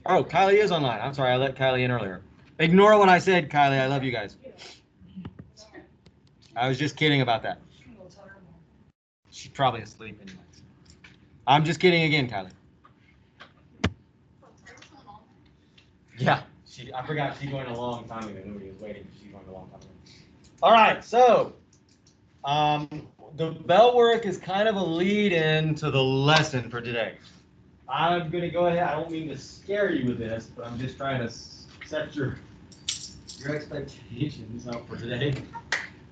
Oh, Kylie is online. I'm sorry, I let Kylie in earlier. Ignore what I said, Kylie. I love you guys. I was just kidding about that. She's probably asleep anyways. I'm just kidding again, Kylie. Yeah, I forgot she joined a long time ago. Nobody was waiting. She joined a long time ago. All right, so the bell work is kind of a lead in to the lesson for today. I'm going to go ahead. I don't mean to scare you with this, but I'm just trying to set your expectations up for today.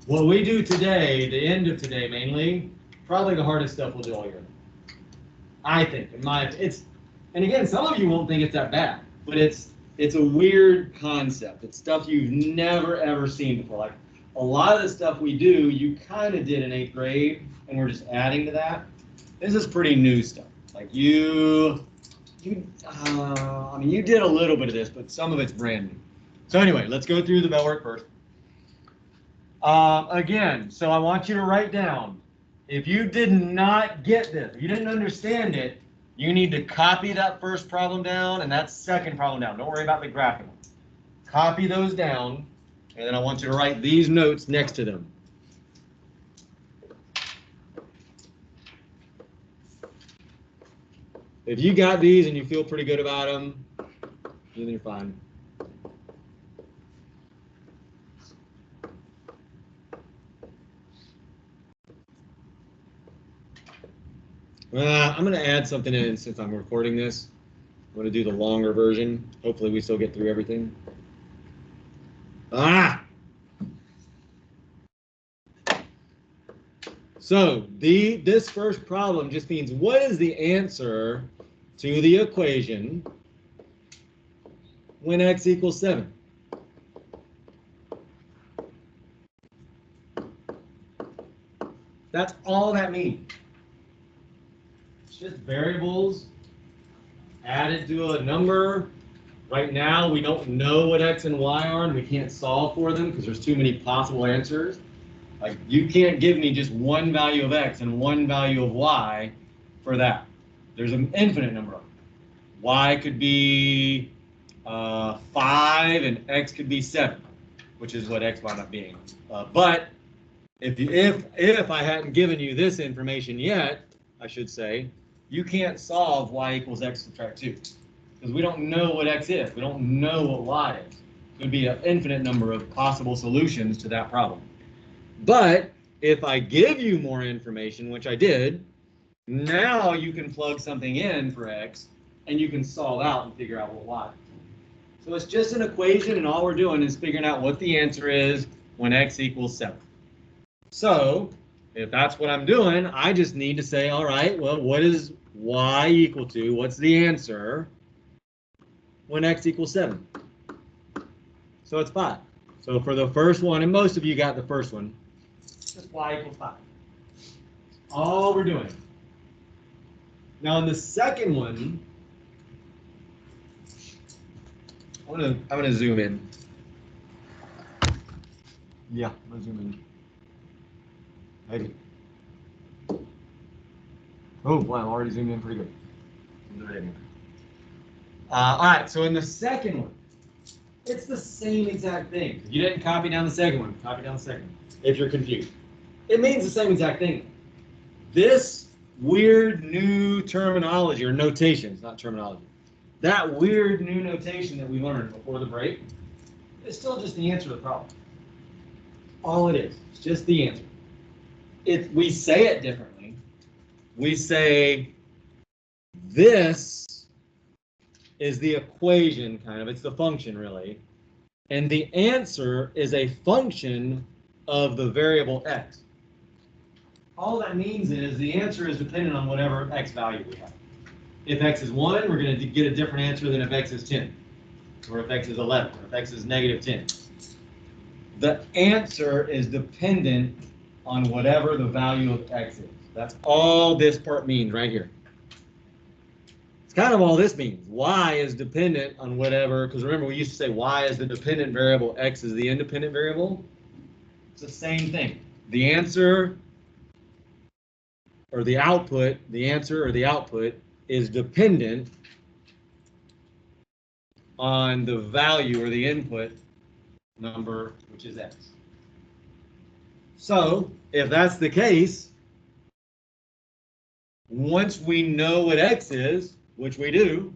What we do today, the end of today mainly, probably the hardest stuff we'll do all year. I think, and again, some of you won't think it's that bad, but it's a weird concept. It's stuff you've never ever seen before. Like a lot of the stuff we do, you kind of did in 8th grade, and we're just adding to that. This is pretty new stuff. Like I mean, you did a little bit of this, but some of it's brand new. So anyway, let's go through the bell work first. Again, so I want you to write down, if you did not get this, if you didn't understand it, you need to copy that first problem down and that second problem down. Don't worry about the graphic. Copy those down, and then I want you to write these notes next to them. If you got these and you feel pretty good about them, then you're fine. I'm going to add something in since I'm recording this. I'm going to do the longer version. Hopefully we still get through everything. So this first problem just means, what is the answer to the equation when x equals 7? That's all that means. It's just variables added to a number. Right now, we don't know what x and y are, and we can't solve for them because there's too many possible answers. Like, you can't give me just one value of x and one value of y for that. There's an infinite number of them. Y could be 5 and x could be 7, which is what x wound up being. But if I hadn't given you this information yet, I should say, you can't solve y equals x subtract 2. Because we don't know what x is. We don't know what y is. It would be an infinite number of possible solutions to that problem. But if I give you more information, which I did, now you can plug something in for x, and you can solve out and figure out what y is. So it's just an equation, and all we're doing is figuring out what the answer is when x equals 7. So if that's what I'm doing, I just need to say, all right, well, what is y equal to? What's the answer when x equals 7? So it's 5. So for the first one, and most of you got the first one, just y equals 5. All we're doing. Now in the second one, I'm gonna zoom in. Yeah, I'm gonna zoom in. Maybe. Oh, wow, I'm already zoomed in pretty good. All right, so in the second one, it's the same exact thing. If you didn't copy down the second one, copy down the second one. If you're confused, it means the same exact thing. This weird new terminology, or notation, it's not terminology. That weird new notation that we learned before the break is still just the answer to the problem. All it is, it's just the answer. If we say it differently, we say this is the equation, kind of, it's the function really, and the answer is a function of the variable x. All that means is the answer is dependent on whatever x value we have. If x is 1, we're going to get a different answer than if x is 10, or if x is 11, or if x is negative 10. The answer is dependent on whatever the value of x is. That's all this part means right here. It's kind of all this means. Y is dependent on whatever, because remember we used to say y is the dependent variable, x is the independent variable. It's the same thing. The answer or the output, the answer or the output is dependent on the value or the input number, which is x. So if that's the case, once we know what x is, which we do,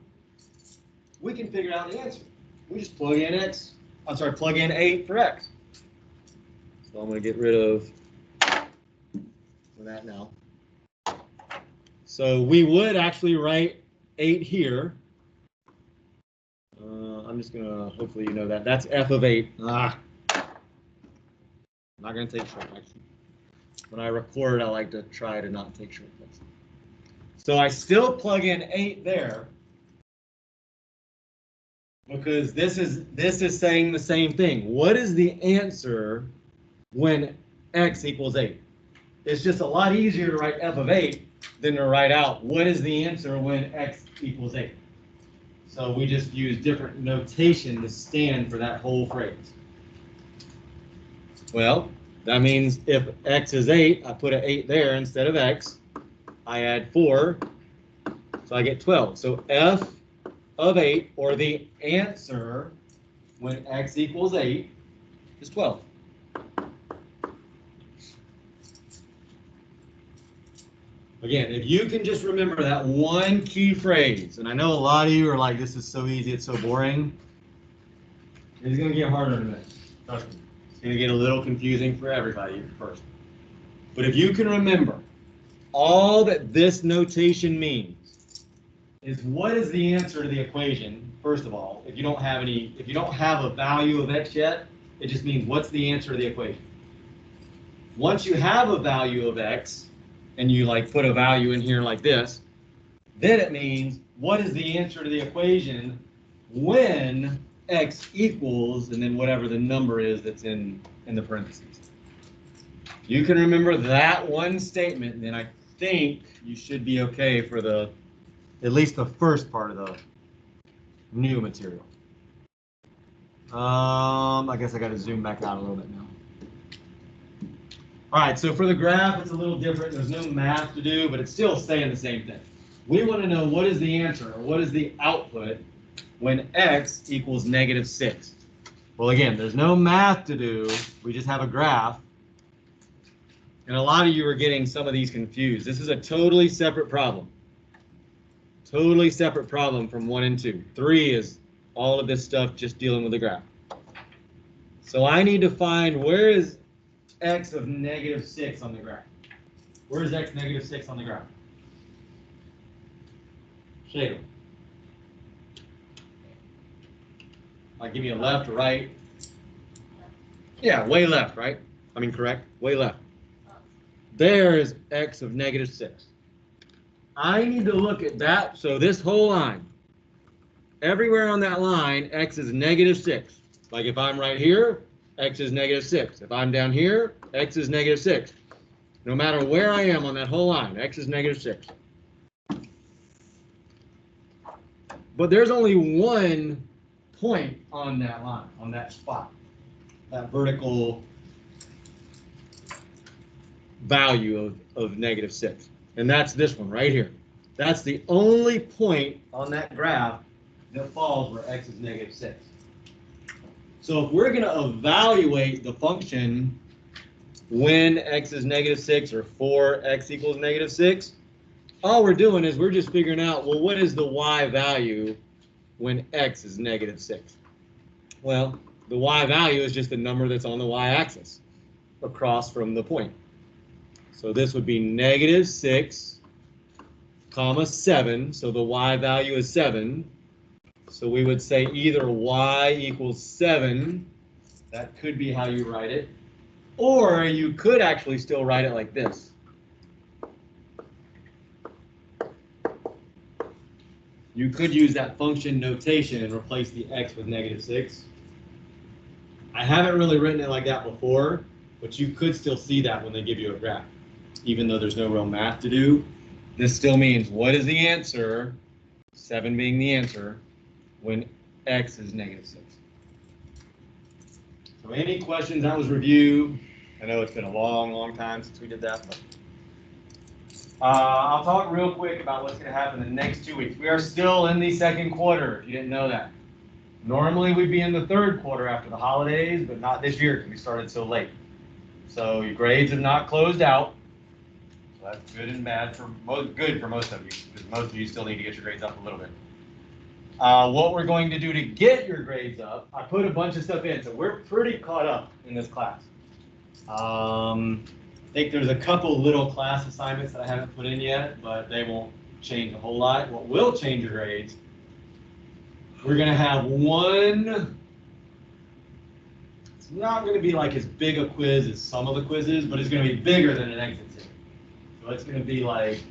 we can figure out the answer. We just plug in plug in 8 for x. So I'm going to get rid of that now. So we would actually write 8 here. I'm just going to, hopefully you know that. That's f of 8. I'm not going to take shortcuts. When I record, I like to try to not take shortcuts. So I still plug in 8 there because this is saying the same thing. What is the answer when x equals 8? It's just a lot easier to write f of 8 than to write out what is the answer when x equals 8. So we just use different notation to stand for that whole phrase. Well, that means if x is 8, I put an 8 there instead of x. I add 4, so I get 12. So f of 8, or the answer when x equals 8, is 12. Again, if you can just remember that one key phrase, and I know a lot of you are like, this is so easy, it's so boring. It's going to get harder in a minute. Trust me. It's going to get a little confusing for everybody at first. But if you can remember, all that this notation means is what is the answer to the equation, first of all. If you don't have a value of x yet, it just means what's the answer to the equation. Once you have a value of x, and you like put a value in here like this, then it means what is the answer to the equation when x equals, and then whatever the number is that's in the parentheses. You can remember that one statement, and then I think you should be okay for at least the first part of the new material. I guess I got to zoom back out a little bit now. All right, so for the graph, it's a little different. There's no math to do, but it's still saying the same thing. We want to know what is the answer, or what is the output when x equals -6. Well, again, there's no math to do. We just have a graph. And a lot of you are getting some of these confused. This is a totally separate problem. Totally separate problem from 1 and 2. 3 is all of this stuff just dealing with the graph. So I need to find where is x of -6 on the graph. Where is x -6 on the graph? Shade. Like, give me a left or right? Yeah, way left, right? I mean, correct? Way left. There is x of -6. I need to look at that. So this whole line, everywhere on that line, x is -6. Like if I'm right here, x is -6. If I'm down here, x is -6. No matter where I am on that whole line, x is -6. But there's only one point on that line, on that spot, that vertical value of -6. And that's this one right here. That's the only point on that graph that falls where x is -6. So if we're going to evaluate the function when x is -6 or for x equals -6, all we're doing is we're just figuring out, well, what is the y value when x is -6? Well, the y value is just the number that's on the y-axis across from the point. So this would be -6, comma 7. So the y value is 7. So we would say either y equals 7. That could be how you write it. Or you could actually still write it like this. You could use that function notation and replace the x with -6. I haven't really written it like that before, but you could still see that when they give you a graph. Even though there's no real math to do, this still means what is the answer, 7 being the answer, when x is -6. So any questions? That was review. I know it's been a long, long time since we did that, but I'll talk real quick about what's going to happen the next 2 weeks. We are still in the second quarter, if you didn't know that. Normally we'd be in the third quarter after the holidays, but not this year because we started so late. So your grades have not closed out. So that's good and bad for most, good for most of you, because most of you still need to get your grades up a little bit. What we're going to do to get your grades up, I put a bunch of stuff in, so we're pretty caught up in this class. I think there's a couple little class assignments that I haven't put in yet, but they won't change a whole lot. What will change your grades, we're going to have one, it's not going to be like as big a quiz as some of the quizzes, but it's going to be bigger than an exit ticket. So it's going to be like,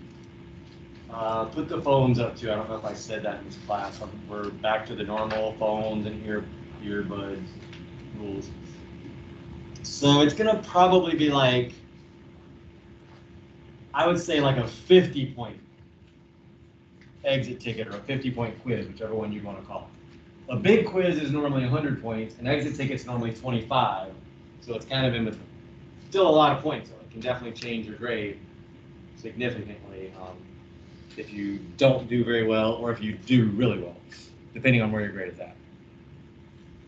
put the phones up too. I don't know if I said that in this class. We're back to the normal phones and earbuds rules. So it's going to probably be like, I would say like a 50-point exit ticket or a 50-point quiz, whichever one you want to call it. A big quiz is normally 100 points, an exit ticket's normally 25, so it's kind of in between. Still a lot of points, though. It can definitely change your grade significantly if you don't do very well or if you do really well, depending on where your grade is at.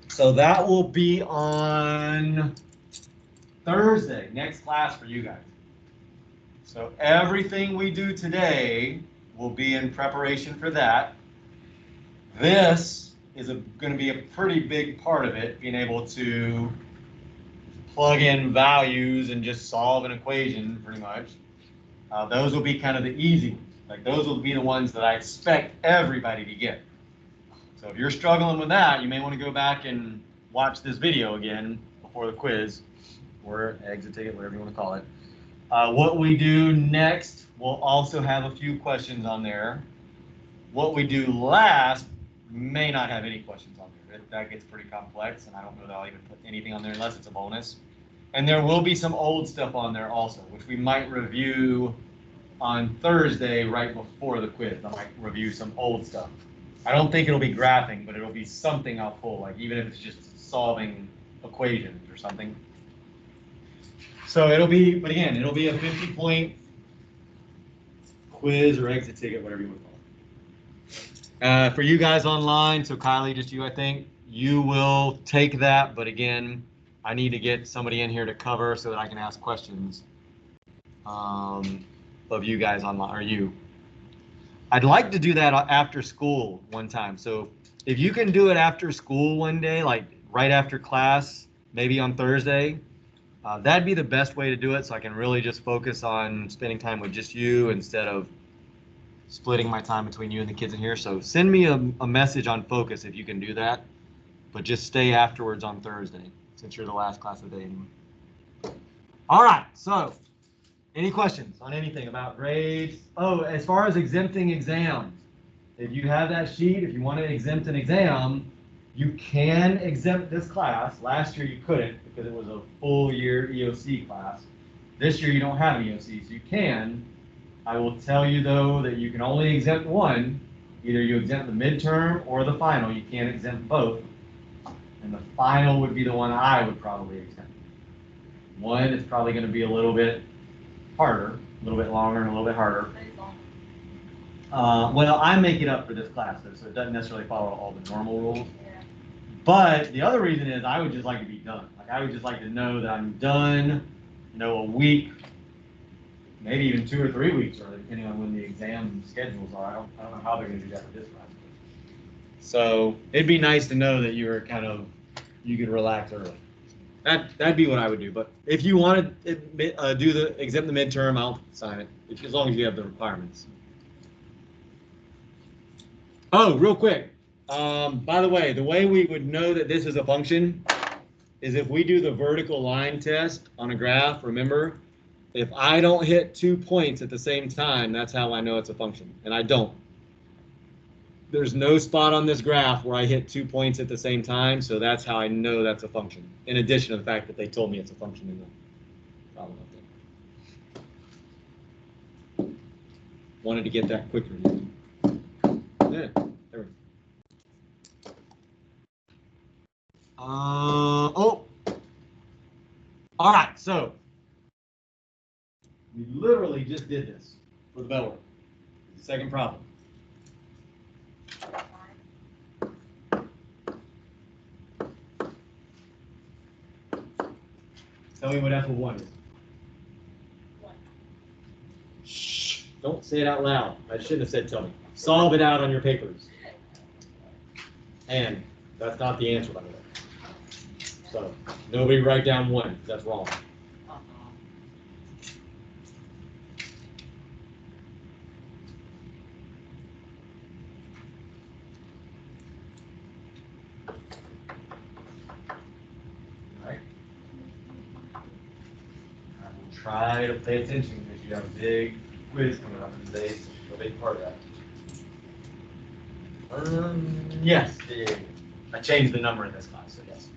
So that will be on Thursday, next class for you guys. So everything we do today will be in preparation for that. This is going to be a pretty big part of it, being able to plug in values and just solve an equation pretty much. Those will be kind of the easy ones. Like those will be the ones that I expect everybody to get. So if you're struggling with that, you may want to go back and watch this video again before the quiz, or exit ticket, whatever you want to call it. What we do next, we'll also have a few questions on there. What we do last may not have any questions on there. That gets pretty complex, and I don't know that I'll even put anything on there unless it's a bonus. And there will be some old stuff on there also, which we might review on Thursday right before the quiz. I might review some old stuff. I don't think it'll be graphing, but it'll be something I'll pull, like even if it's just solving equations or something. So it'll be, but again, it'll be a 50-point quiz or exit ticket, whatever you want to call it. For you guys online, so Kylie, just you, I think, you will take that, but again, I need to get somebody in here to cover so that I can ask questions of you guys online, or you. I'd like to do that after school one time. So if you can do it after school one day, like right after class, maybe on Thursday, that'd be the best way to do it, so I can really just focus on spending time with just you instead of splitting my time between you and the kids in here. So send me a message on Focus if you can do that, but just stay afterwards on Thursday since you're the last class of the day anyway. All right, so any questions on anything about grades? Oh, as far as exempting exams, if you have that sheet, if you want to exempt an exam, you can exempt this class. Last year you couldn't because it was a full year EOC class. This year you don't have an EOC, so you can. I will tell you though that you can only exempt one. Either you exempt the midterm or the final. You can't exempt both. And the final would be the one I would probably exempt. One is probably going to be a little bit harder, a little bit longer and a little bit harder. Well, I make it up for this class though, so it doesn't necessarily follow all the normal rules. But the other reason is I would just like to be done. Like I would just like to know that I'm done, a week, maybe even 2 or 3 weeks early, depending on when the exam schedules are. I don't know how they're going to do that for this class. So it'd be nice to know that you could relax early. That'd be what I would do. But if you want to exempt the midterm, I'll sign it, as long as you have the requirements. Oh, real quick. By the way we would know that this is a function is if we do the vertical line test on a graph. Remember, if I don't hit 2 points at the same time, that's how I know it's a function, and I don't. There's no spot on this graph where I hit 2 points at the same time, so that's how I know that's a function, in addition to the fact that they told me it's a function in the problem up there. Wanted to get that quicker. Yeah, there we go. Oh, all right, so we literally just did this for the bell work. The second problem. Tell me what f of 1 is. Shh, don't say it out loud. I shouldn't have said tell me. Solve it out on your papers. And that's not the answer, by the way. So nobody write down 1. That's wrong. Try to pay attention because you have a big quiz coming up today, so a big part of that. Yes, I changed the number in this class, so yes.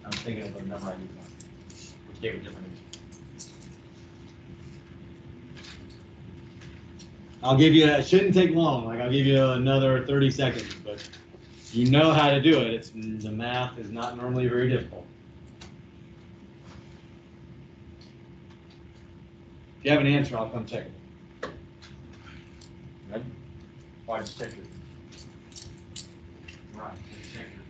I'm thinking of the number I used, which gave a different answer. I'll give you, it shouldn't take long, like I'll give you another 30 seconds, but you know how to do it. The math is not normally very difficult. If you have an answer, I'll come check it. Ready? Or just check it. Right, just check it.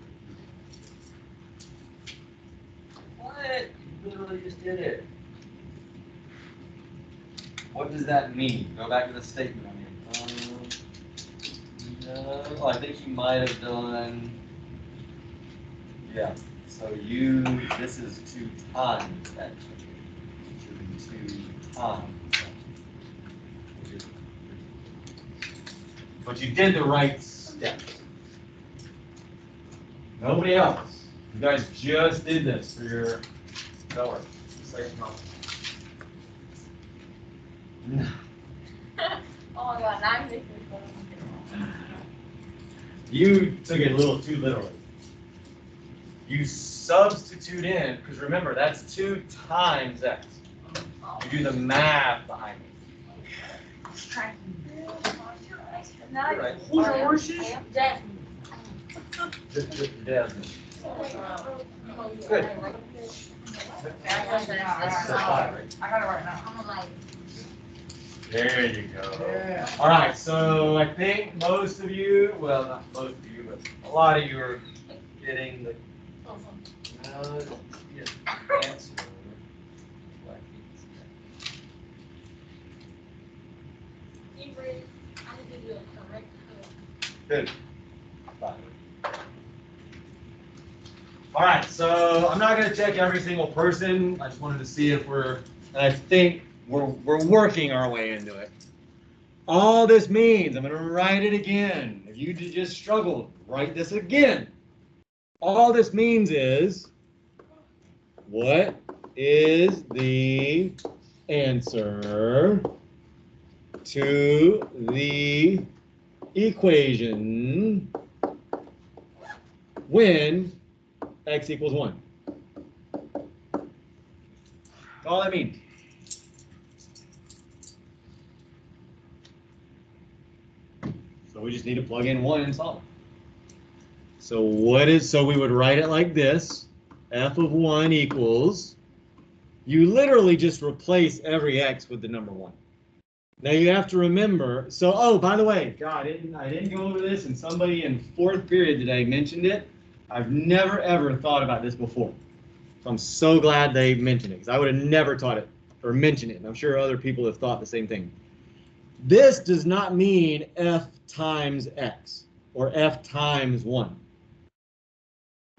What? You literally just did it. What does that mean? Go back to the statement I made. No, I think you might have done. Yeah. So this is 2 times that. Should be 2 times. But you did the right steps. Nobody else. You guys just did this for your color. Oh my god, now I'm making fun. You took it a little too literally. You substitute in, because remember, that's 2 times x. You do the math behind it. Right. Who's your horses? Jasmine. Good. I got it right now. I'm like. There you go. Yeah. All right, so I think most of you, well, not most of you, but a lot of you are getting the answer. Good. All right, so I'm not going to check every single person. I just wanted to see if and I think we're working our way into it. All this means, I'm going to write it again. If you just struggled, write this again. All this means is, what is the answer to the equation when x equals 1? That's all that means. So we just need to plug in 1 and solve it. So we would write it like this. F of 1 equals, you literally just replace every x with the number 1. Now you have to remember, oh, by the way, God, I didn't go over this, and somebody in 4th period today mentioned it. I've never, ever thought about this before. So I'm so glad they mentioned it, because I would have never taught it or mentioned it. And I'm sure other people have thought the same thing. This does not mean f times x or f times 1.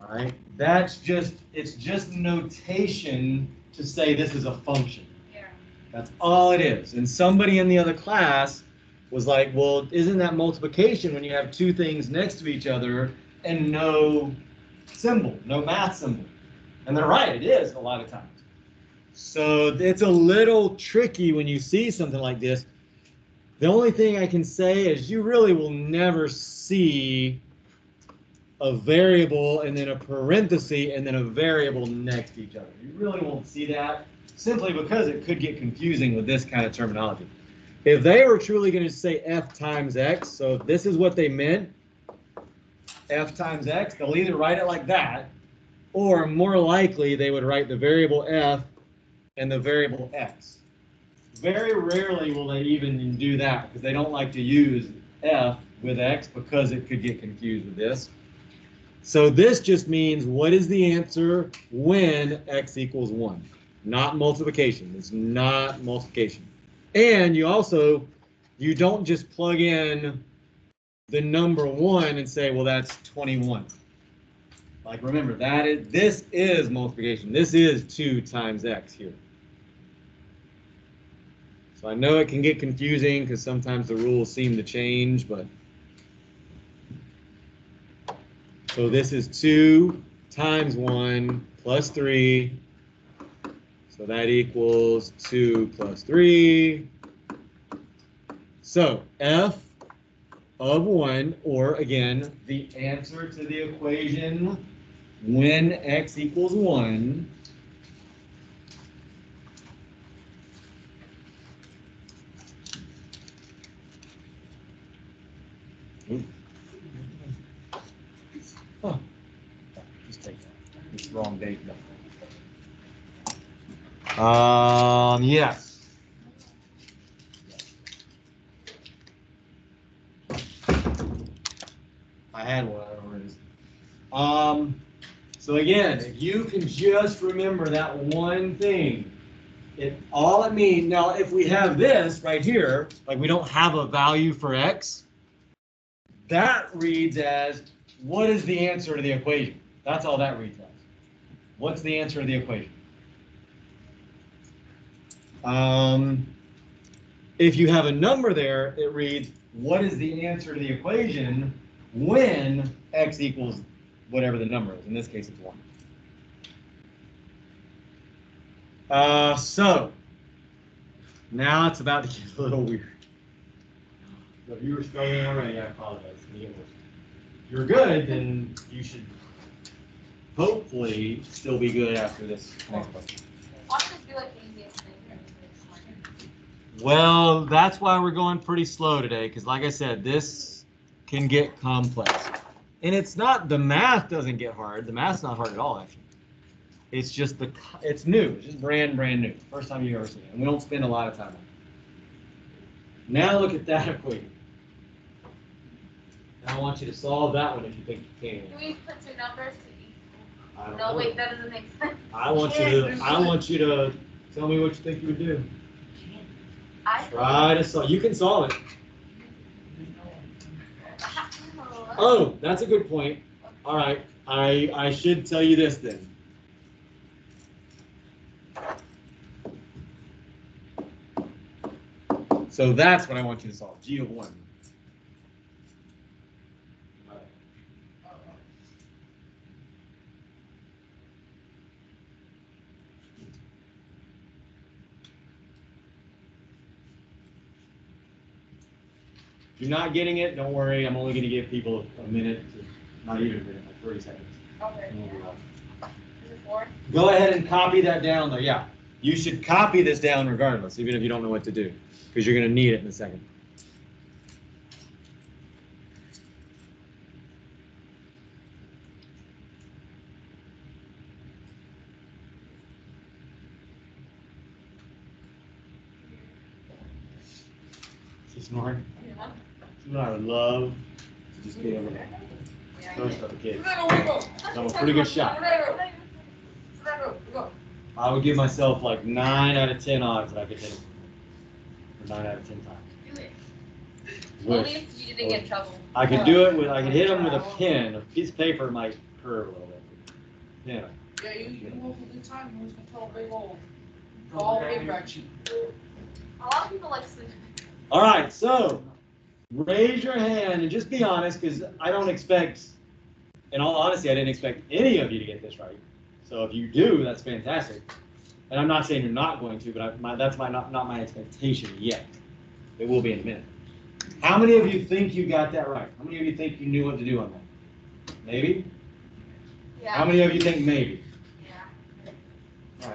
All right, it's just notation to say this is a function. Yeah. That's all it is. And somebody in the other class was like, well, isn't that multiplication when you have 2 things next to each other and no symbol, no math symbol? And they're right, it is a lot of times. So it's a little tricky when you see something like this. The only thing I can say is you really will never see a variable and then a parenthesis and then a variable next to each other. You really won't see that simply because it could get confusing with this kind of terminology. If they were truly going to say f times x, so if this is what they meant, f times x, they'll either write it like that, or more likely they would write the variable f and the variable x. Very rarely will they even do that because they don't like to use f with x because it could get confused with this. So this just means what is the answer when x equals 1? not multiplication. It's not multiplication. And you also, you don't just plug in the number 1 and say, well, that's 21. Like, remember, this is multiplication. This is 2 times x here. So I know it can get confusing because sometimes the rules seem to change, but so this is 2 times 1 plus 3. So that equals 2 plus 3. So f of 1, or again, the answer to the equation when x equals 1, oh, just take that. It's the wrong date. Yes. I had one. I don't know where it is. So again, if you can just remember that one thing, all it means, now if we have this right here, like we don't have a value for x, that reads as, what is the answer to the equation? That's all that reads as. What's the answer to the equation? If you have a number there, it reads, what is the answer to the equation when x equals whatever the number is? In this case, it's 1. So now it's about to get a little weird. So if you were struggling already, I apologize. If you're good, then you should hopefully still be good after this next question. Why don't you do like the easiest thing? Well, that's why we're going pretty slow today, because like I said, this can get complex. And it's not, the math doesn't get hard. The math's not hard at all, actually. It's just it's new. It's just brand new. First time you've ever seen it. And we don't spend a lot of time on it. Now look at that equation. Now I want you to solve that one if you think you can. Do we put 2 numbers to each? I don't No, know. wait, that doesn't make sense. I want you to tell me what you think you would do. Try to solve. You can solve it. Oh, that's a good point. All right, I should tell you this then. So that's what I want you to solve. G of 1. If you're not getting it, don't worry. I'm only going to give people a minute, not even a minute, like 30 seconds. Okay. Is it 4? Go ahead and copy that down, though. Yeah, you should copy this down regardless, even if you don't know what to do, because you're going to need it in a second. Is he snoring? Yeah. You know, I would love to just be able to Yeah. coach other kids. I'm I'm a pretty good shot. I would give myself like 9 out of 10 odds that I could hit him. Or 9 out of 10 times. Do it. Wish. Only if you didn't get in trouble. I could do it with, I could hit him with a pen. A piece of paper might curve a little bit. Yeah. Yeah, you walk a good time, you was gonna throw a big old ball paper at you. A lot of people like sleeping. All right, so raise your hand and just be honest, because I don't expect, in all honesty, I didn't expect any of you to get this right. So if you do, that's fantastic. And I'm not saying you're not going to, but that's not my expectation yet. It will be in a minute. How many of you think you got that right? How many of you think you knew what to do on that? Maybe? Yeah. How many of you think maybe? Yeah.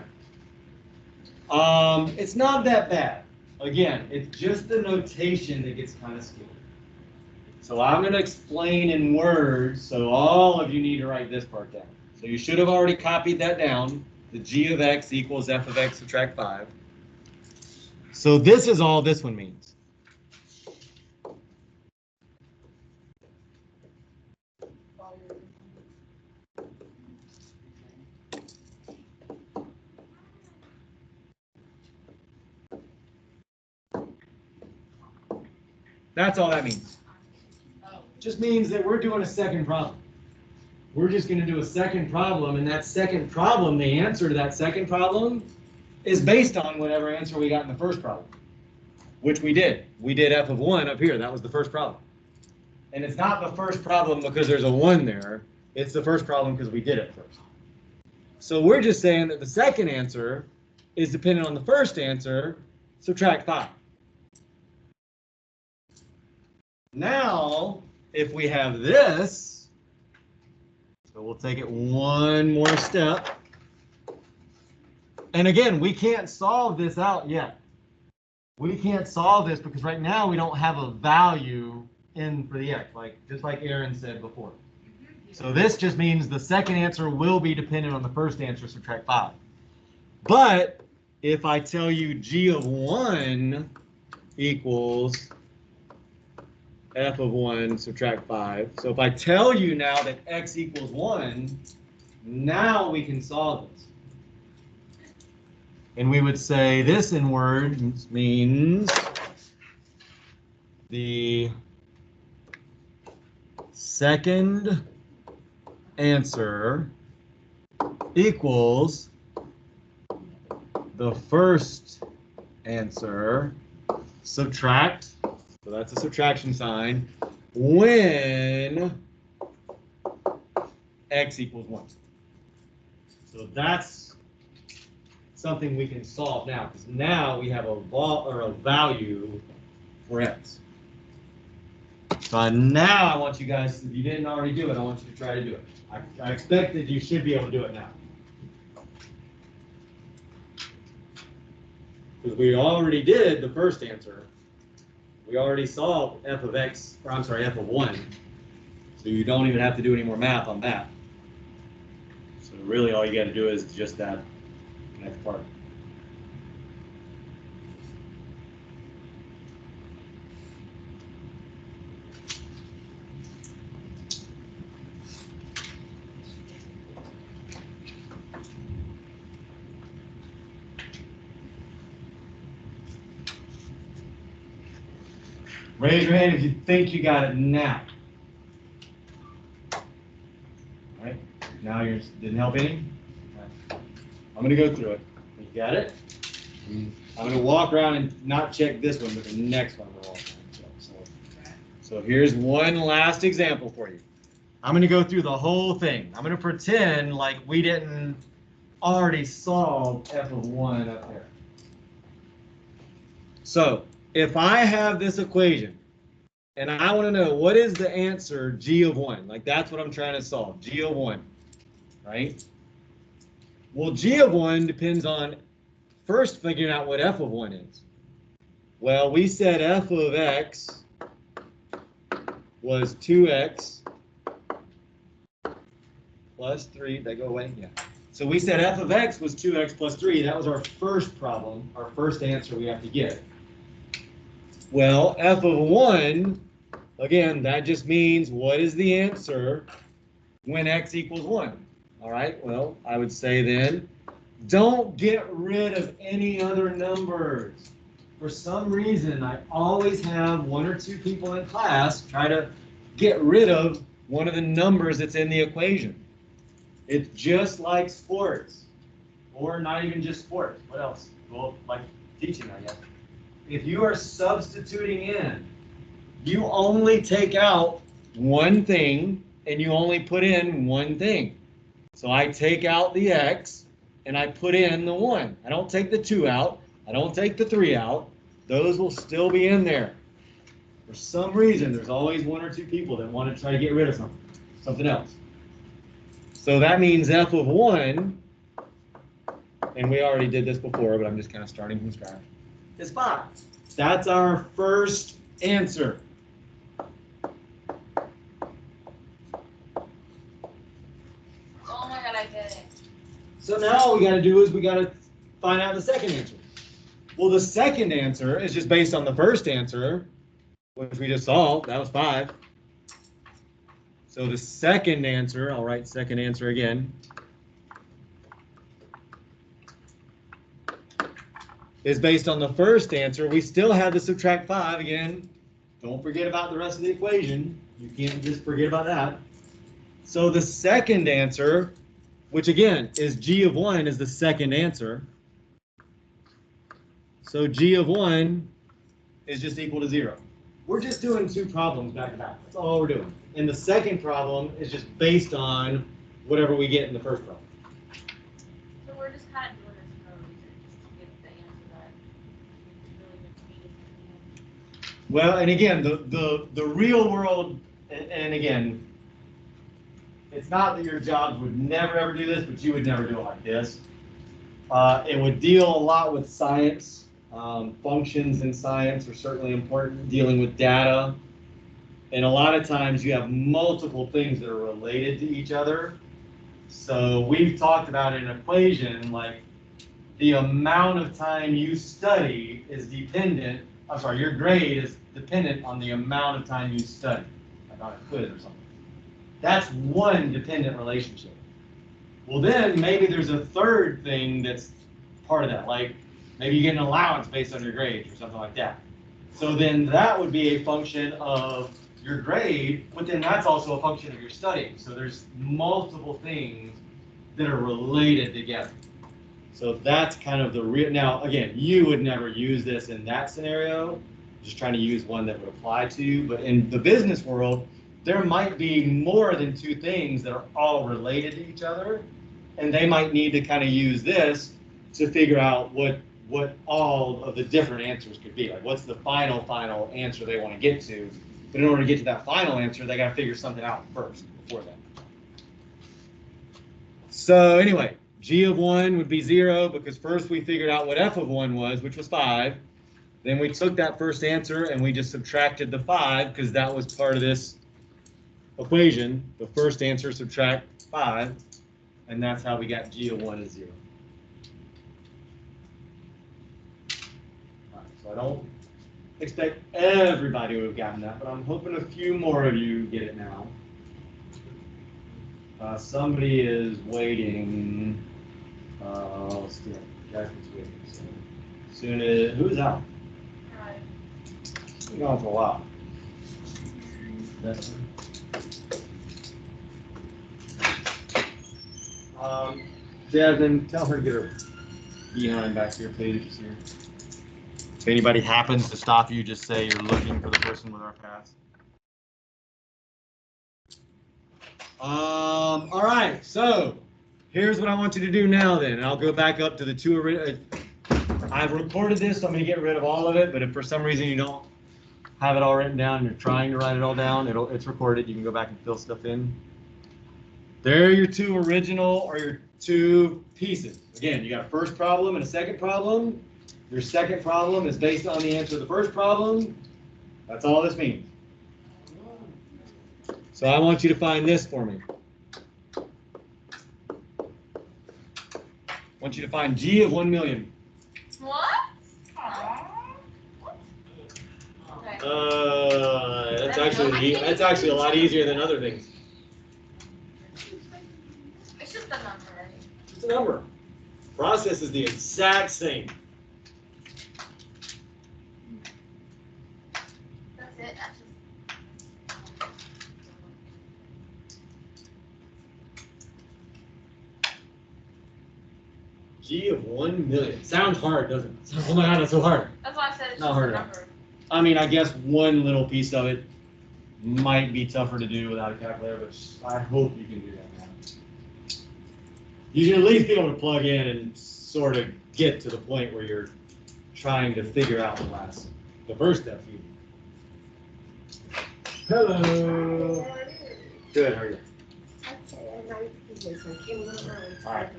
All right. It's not that bad. Again, it's just the notation that gets kind of scary. So I'm going to explain in words, so all of you need to write this part down. So you should have already copied that down. The g of x equals f of x subtract 5. So this is all this one means. That's all that means. Oh, Just means that we're doing a second problem. We're just going to do a second problem, and that second problem, the answer to that second problem, is based on whatever answer we got in the first problem, which we did. We did f of 1 up here. That was the first problem. And it's not the first problem because there's a 1 there. It's the first problem because we did it first. So we're just saying that the second answer is dependent on the first answer, subtract 5. Now, if we have this, so we'll take it one more step. And again, we can't solve this out yet. We can't solve this because right now we don't have a value in for the x, just like Aaron said before. So this just means the second answer will be dependent on the first answer, subtract 5. But if I tell you g of 1 equals f of 1 subtract 5. So if I tell you now that x equals 1, now we can solve this. And we would say this in words means the second answer equals the first answer, subtract, so that's a subtraction sign, when x equals 1. So that's something we can solve now, because now we have a value for x. So now I want you guys, if you didn't already do it, I want you to try to do it. I expect that you should be able to do it now. Because we already did the first answer. We already solved f of x, or I'm sorry, f of 1. So you don't even have to do any more math on that. So really all you got to do is just that next part. Raise your hand if you think you got it now. All right, now you didn't help any? I'm going to go through it. You got it? I'm going to walk around and not check this one, but the next one we're all so here's one last example for you. I'm going to go through the whole thing. I'm going to pretend like we didn't already solve f of 1 up there. So if I have this equation and I want to know what is the answer g of 1, like that's what I'm trying to solve, g of 1, right? Well, g of 1 depends on first figuring out what f of 1 is. Well, we said f of x was 2x plus 3. Did that go away? Yeah. So we said f of x was 2x plus 3. That was our first problem, our first answer we have to get. Well, f of 1, again, that just means what is the answer when x equals 1? All right, well, I would say then, don't get rid of any other numbers. For some reason, I always have one or two people in class try to get rid of one of the numbers that's in the equation. It's just like sports, or not even just sports. What else? Well, like teaching, I guess. If you are substituting in, you only take out one thing and you only put in one thing. So I take out the x and I put in the 1. I don't take the 2 out. I don't take the 3 out. Those will still be in there. For some reason, there's always one or two people that want to try to get rid of something else. So that means f of 1, and we already did this before, but I'm just kind of starting from scratch, is 5. That's our first answer. Oh my god, I get it. So now all we got to do is we got to find out the second answer. Well, the second answer is just based on the first answer, which we just solved. That was 5. So the second answer, I'll write second answer again, is based on the first answer. We still have to subtract 5 again. don't forget about the rest of the equation. You can't just forget about that. So the second answer, which again is g of 1, is the second answer. So g of 1 is just equal to 0. We're just doing two problems back to back. That's all we're doing. And the second problem is just based on whatever we get in the first problem. So we're just kind of doing this for a reason, just to get the answer that really needs. Well, and again, the real world, and again, it's not that your jobs would never ever do this, but you would never do it like this. It would deal a lot with science. Functions in science are certainly important, dealing with data. And a lot of times you have multiple things that are related to each other. So we've talked about an equation like the amount of time you study is dependent, I'm sorry, your grade is dependent on the amount of time you study, like on a quiz or something. That's one dependent relationship. Well, then maybe there's a third thing that's part of that, like maybe you get an allowance based on your grades or something like that. So then that would be a function of your grade, but then that's also a function of your studying. So there's multiple things that are related together. So that's kind of the real, now again, you would never use this in that scenario, just trying to use one that would apply to you. But in the business world, there might be more than two things that are all related to each other. And they might need to kind of use this to figure out what all of the different answers could be. Like what's the final answer they want to get to. But in order to get to that final answer, they got to figure something out first before that. So anyway, g of 1 would be 0 because first we figured out what f of 1 was, which was 5. Then we took that first answer and we just subtracted the 5 because that was part of this equation. The first answer subtract 5, and that's how we got g of 1 is 0. All right, so I don't expect everybody to have gotten that, but I'm hoping a few more of you get it now. Somebody is waiting. Let's do it. Jasmine's waiting. So soon as who's out? Right. Been gone for a while. Jasmine, tell her to get her behind back here, please. If anybody happens to stop you, just say you're looking for the person with our pass. All right, so here's what I want you to do now then. I'll go back up to the two. I've recorded this, so I'm going to get rid of all of it, but if for some reason you don't have it all written down and you're trying to write it all down, it's recorded. You can go back and fill stuff in. There are your two original or your two pieces. Again, you got a first problem and a second problem. Your second problem is based on the answer to the first problem. That's all this means. So I want you to find this for me. I want you to find g of 1 million. What? Okay. That's actually a lot easier than other things. It's just a number, right? Just a number. Process is the exact same. That's it. That's just. G of 1 million. Sounds hard, doesn't it? Oh my God, that's so hard. That's why I said it's Not just a hard number. I mean, I guess one little piece of it might be tougher to do without a calculator, but I hope you can do that now. You should at least be able to plug in and sort of get to the point where you're trying to figure out the first step. Hello. Good, how are you? All right.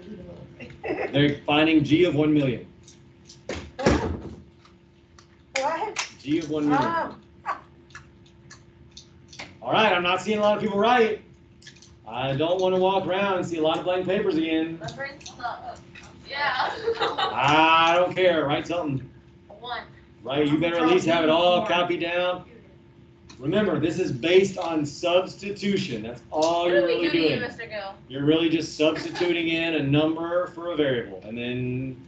They're finding G of 1 million. What? G of 1 million. All right, I'm not seeing a lot of people write. I don't want to walk around and see a lot of blank papers again. Yeah. I don't care. Write something. 1. Right? You better at least have it all copied down. Remember, this is based on substitution. That's all you're really doing. Mr. Gill? You're really just substituting in a number for a variable and then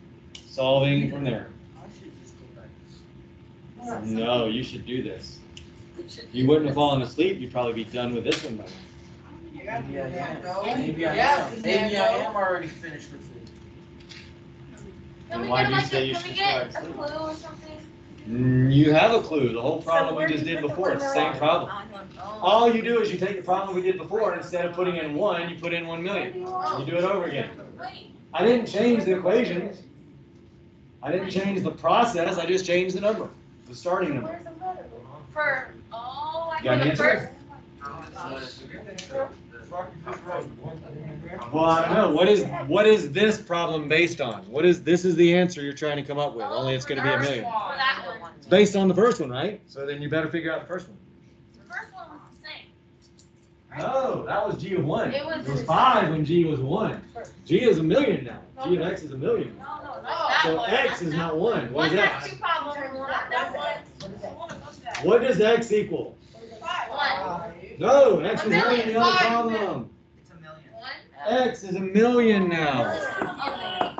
solving from there. No, you should do this. If you wouldn't have fallen asleep, you'd probably be done with this one by now. Maybe I am. Maybe I Yeah, am. Maybe I am already finished with it. Can we Why get do you like say a, you can we should get try a to clue or something? You have a clue. The whole problem where we just do you did put the before, it's the same 1 million? problem. Oh. All you do is you take the problem we did before, and instead of putting in 1, you put in 1 million. You do it over again. Wait. I didn't change the equations. I didn't change the process, I just changed the number, the starting number. Where's the letter? For, oh, I Got an put the answer? first. Well, I don't know. What is this problem based on? This is the answer you're trying to come up with, only it's gonna be a million. For that one. It's based on the first one, right? So then you better figure out the first one. The first one was the same. No, that was G of 1. It was- 5 when G was 1. G is a million now. G of X is a million. No, not that So one. X is not 1. What is One X? has 2 problems, not that one. What does X equal? One. No, X is A million. only the other problem. It's a million. One. X is a million now.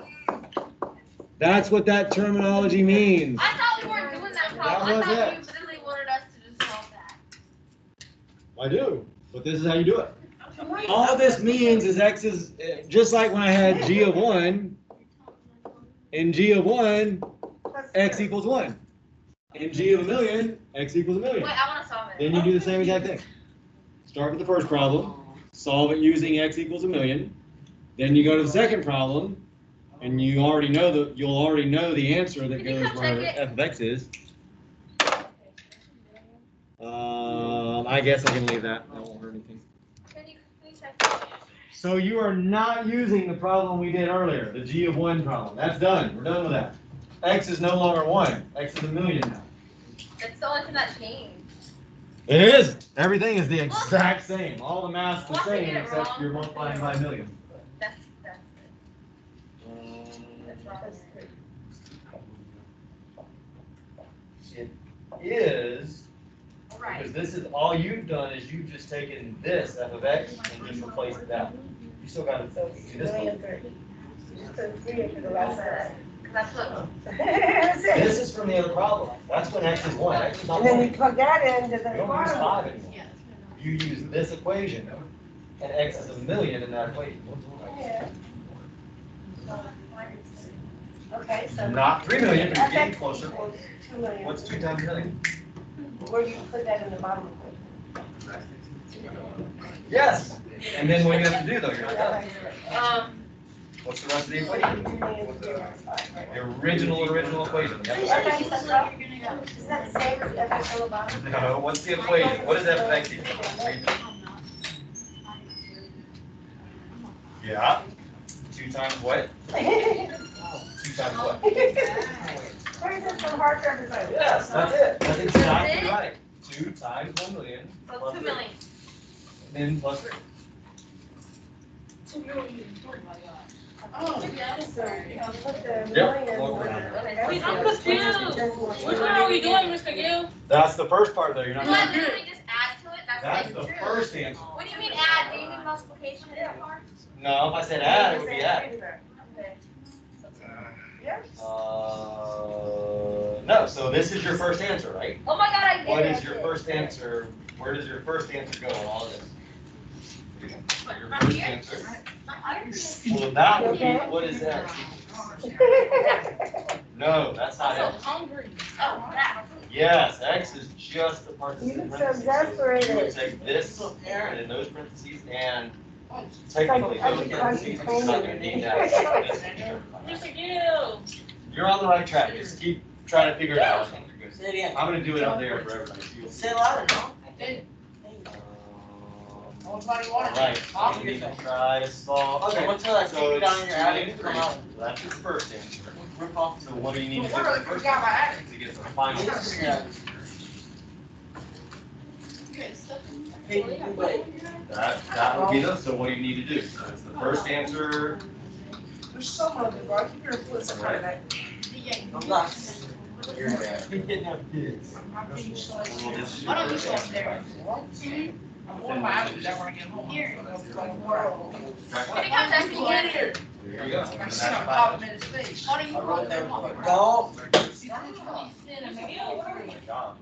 That's what that terminology means. I thought we weren't doing that problem. That was I thought it. you literally wanted us to just solve that. I do, but this is how you do it. All this means is X is, just like when I had G of 1, in G of 1, X equals 1. In G of a million, X equals a million. Wait, I want to solve it. Then you do the same exact thing. Start with the first problem, solve it using X equals a million. Then you go to the second problem, and you'll already know the answer that Can you goes come where check it? f of X is. I guess I can leave that. That won't hurt anything. Can you please check it? So you are not using the problem we did earlier, the G of 1 problem. That's done. We're done with that. X is no longer 1. X is a million now. That's the only thing that changed. It is. Everything is the exact same. All the math's the What, we same did it except wrong? you're multiplying by a million. That's it. It is, Right. because this is, all you've done is you've just taken this f of X and just replaced it out. You still got to do this one. That's what. This is from the other problem. That's when X is 1. X is not And then 1. you plug that into You the don't use bottom. 5 anymore. You use this equation, and X is a million in that equation. Yeah. Okay, so. Not 3 million, but you're getting FX closer. equals 2 million. What's 2 times a million? Where do you put that in the bottom? Yes. And then what do you have to do though? You're not done. What's the rest of the equation? 2 million is 0.5, right? The original equation. See, FX is up. Isn't that the same as FX on the bottom? No, what's the equation? What is f of X equal? Yeah. 2 times what? 2 times what? Where's this so hard for everybody? Yes, that's it. That's exactly right. 2 times 1 million. So plus 2 3. million. Then plus 3. So, I'll put the Yep. million. Wait, I'm confused. Which one are we doing, Mr. Gill? That's the first part though. You're Do not. I literally just add to it? That's the first answer. What do you mean add? Do you mean multiplication anymore? No, if I said add, it would be add. Yeah. No, so this is your first answer, right? Oh my god, I get it. What is your first answer? Where does your first answer go in all of this? Your first answer. Well, that would be, what is that? No, that's not I'm it. so hungry. Oh, that. Yes, X is just the part that's You in look so parentheses. exasperated. You would take this and in those parentheses and technically those parentheses, it's not gonna need that. Mr. Gill. You're on the right track. Just keep trying to figure it out. I think you're good. Say it again. I'm gonna do it up there for everybody. Say it louder, no? Nobody All wanted right, it. so we need to try to solve. Okay, what's that? So Keep it it's down here, add it, 2 come out. That's the first answer. Rip off. So what do you need to do? Well, what for the do you got my first attic? to get the final answer? Yeah. Hey, wait. That would be the, so what do you need to do? So it's the first answer. There's some of it, bro. I keep hearing put some kind of that. I'm not. You're there. He didn't have kids. My feet so We'll just- Why don't you go upstairs? I'm going to my attic that when I get home. Here. I'm Can you come text me again? There you go. I see him popping in his face. Why don't you I go wrote that. upstairs? No. See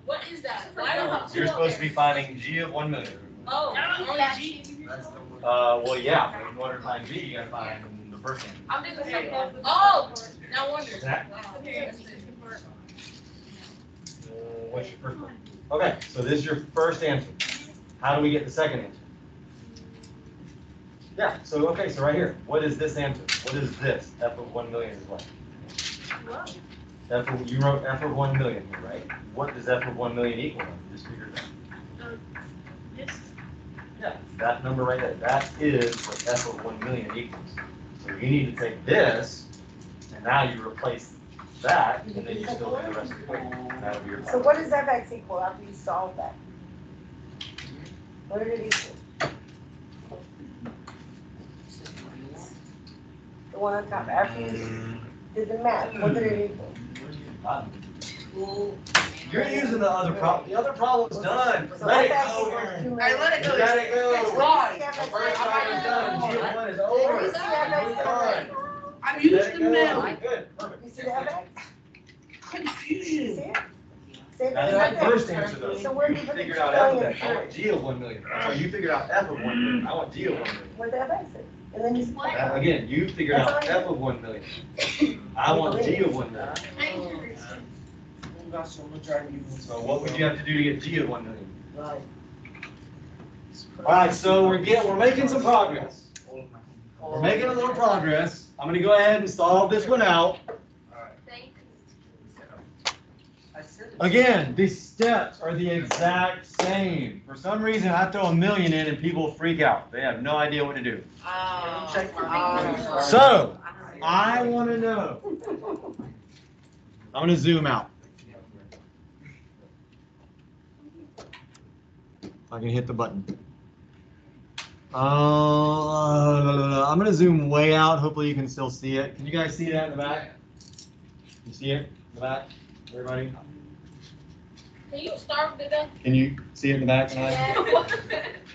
What is that? Why don't You're supposed to be finding G of 1 million. Oh, only G. That's the word. Well, yeah, but in order to find G, you gotta find the first one. I'm just saying. Oh, no wonder. That- What's your first one? Okay, so this is your first answer. How do we get the second answer? Yeah, so, okay, so right here, what is this answer? What is this? F of 1 million is what? You wrote F of 1 million, right? What does F of 1 million equal? Just figure it out. Yeah, that number right there. That is what F of 1 million equals. So you need to take this, and now you replace that, and then you still do the rest of the equation. That'll be your So what does fx equal after you solve that? What did it equal? The one on top, after you did the math, what did it equal? You're using the other problem. The other problem's done. So Let it fx go. equals 2 Hey, let it go. Let it go. It's wrong. The first problem's done. G1 is over. Where do you see fx It's done. I'm Let using it the go. mail. Good, perfect. You see the fx? See Confusion. it? See, That's that's the first answer though. So where do You you put the figured 2 out F of million? that. I want G of 1 million. So you figured out F of 1 million. I want G of 1 million. What the fx is? And then you. Again, you figured out F of 1 million. I want G of 1 million. So what would you have to do to get G of 1 million? Right. All right, so we're making some progress. We're making a little progress. I'm gonna go ahead and solve this one out. Again, these steps are the exact same. For some reason, I throw a million in and people freak out. They have no idea what to do. So, I want to know. I'm going to zoom out. I can hit the button. I'm going to zoom way out. Hopefully you can still see it. Can you guys see that in the back? You see it in the back? Everybody? Can you start with that? Can you see it in the back tonight?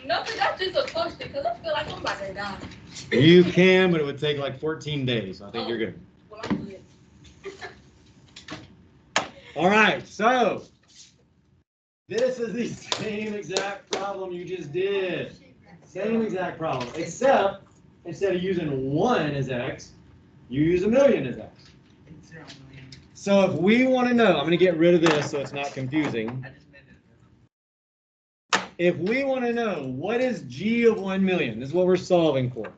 Nothing, that's just a question, because I feel like I'm about to die. You can, but it would take like 14 days. I think you're good. Well, I'm good. All right, so this is the same exact problem you just did. Same exact problem, except instead of using 1 as x, you use a million as x. So if we want to know, I'm going to get rid of this so it's not confusing. If we want to know what is G of 1 million, this is what we're solving for.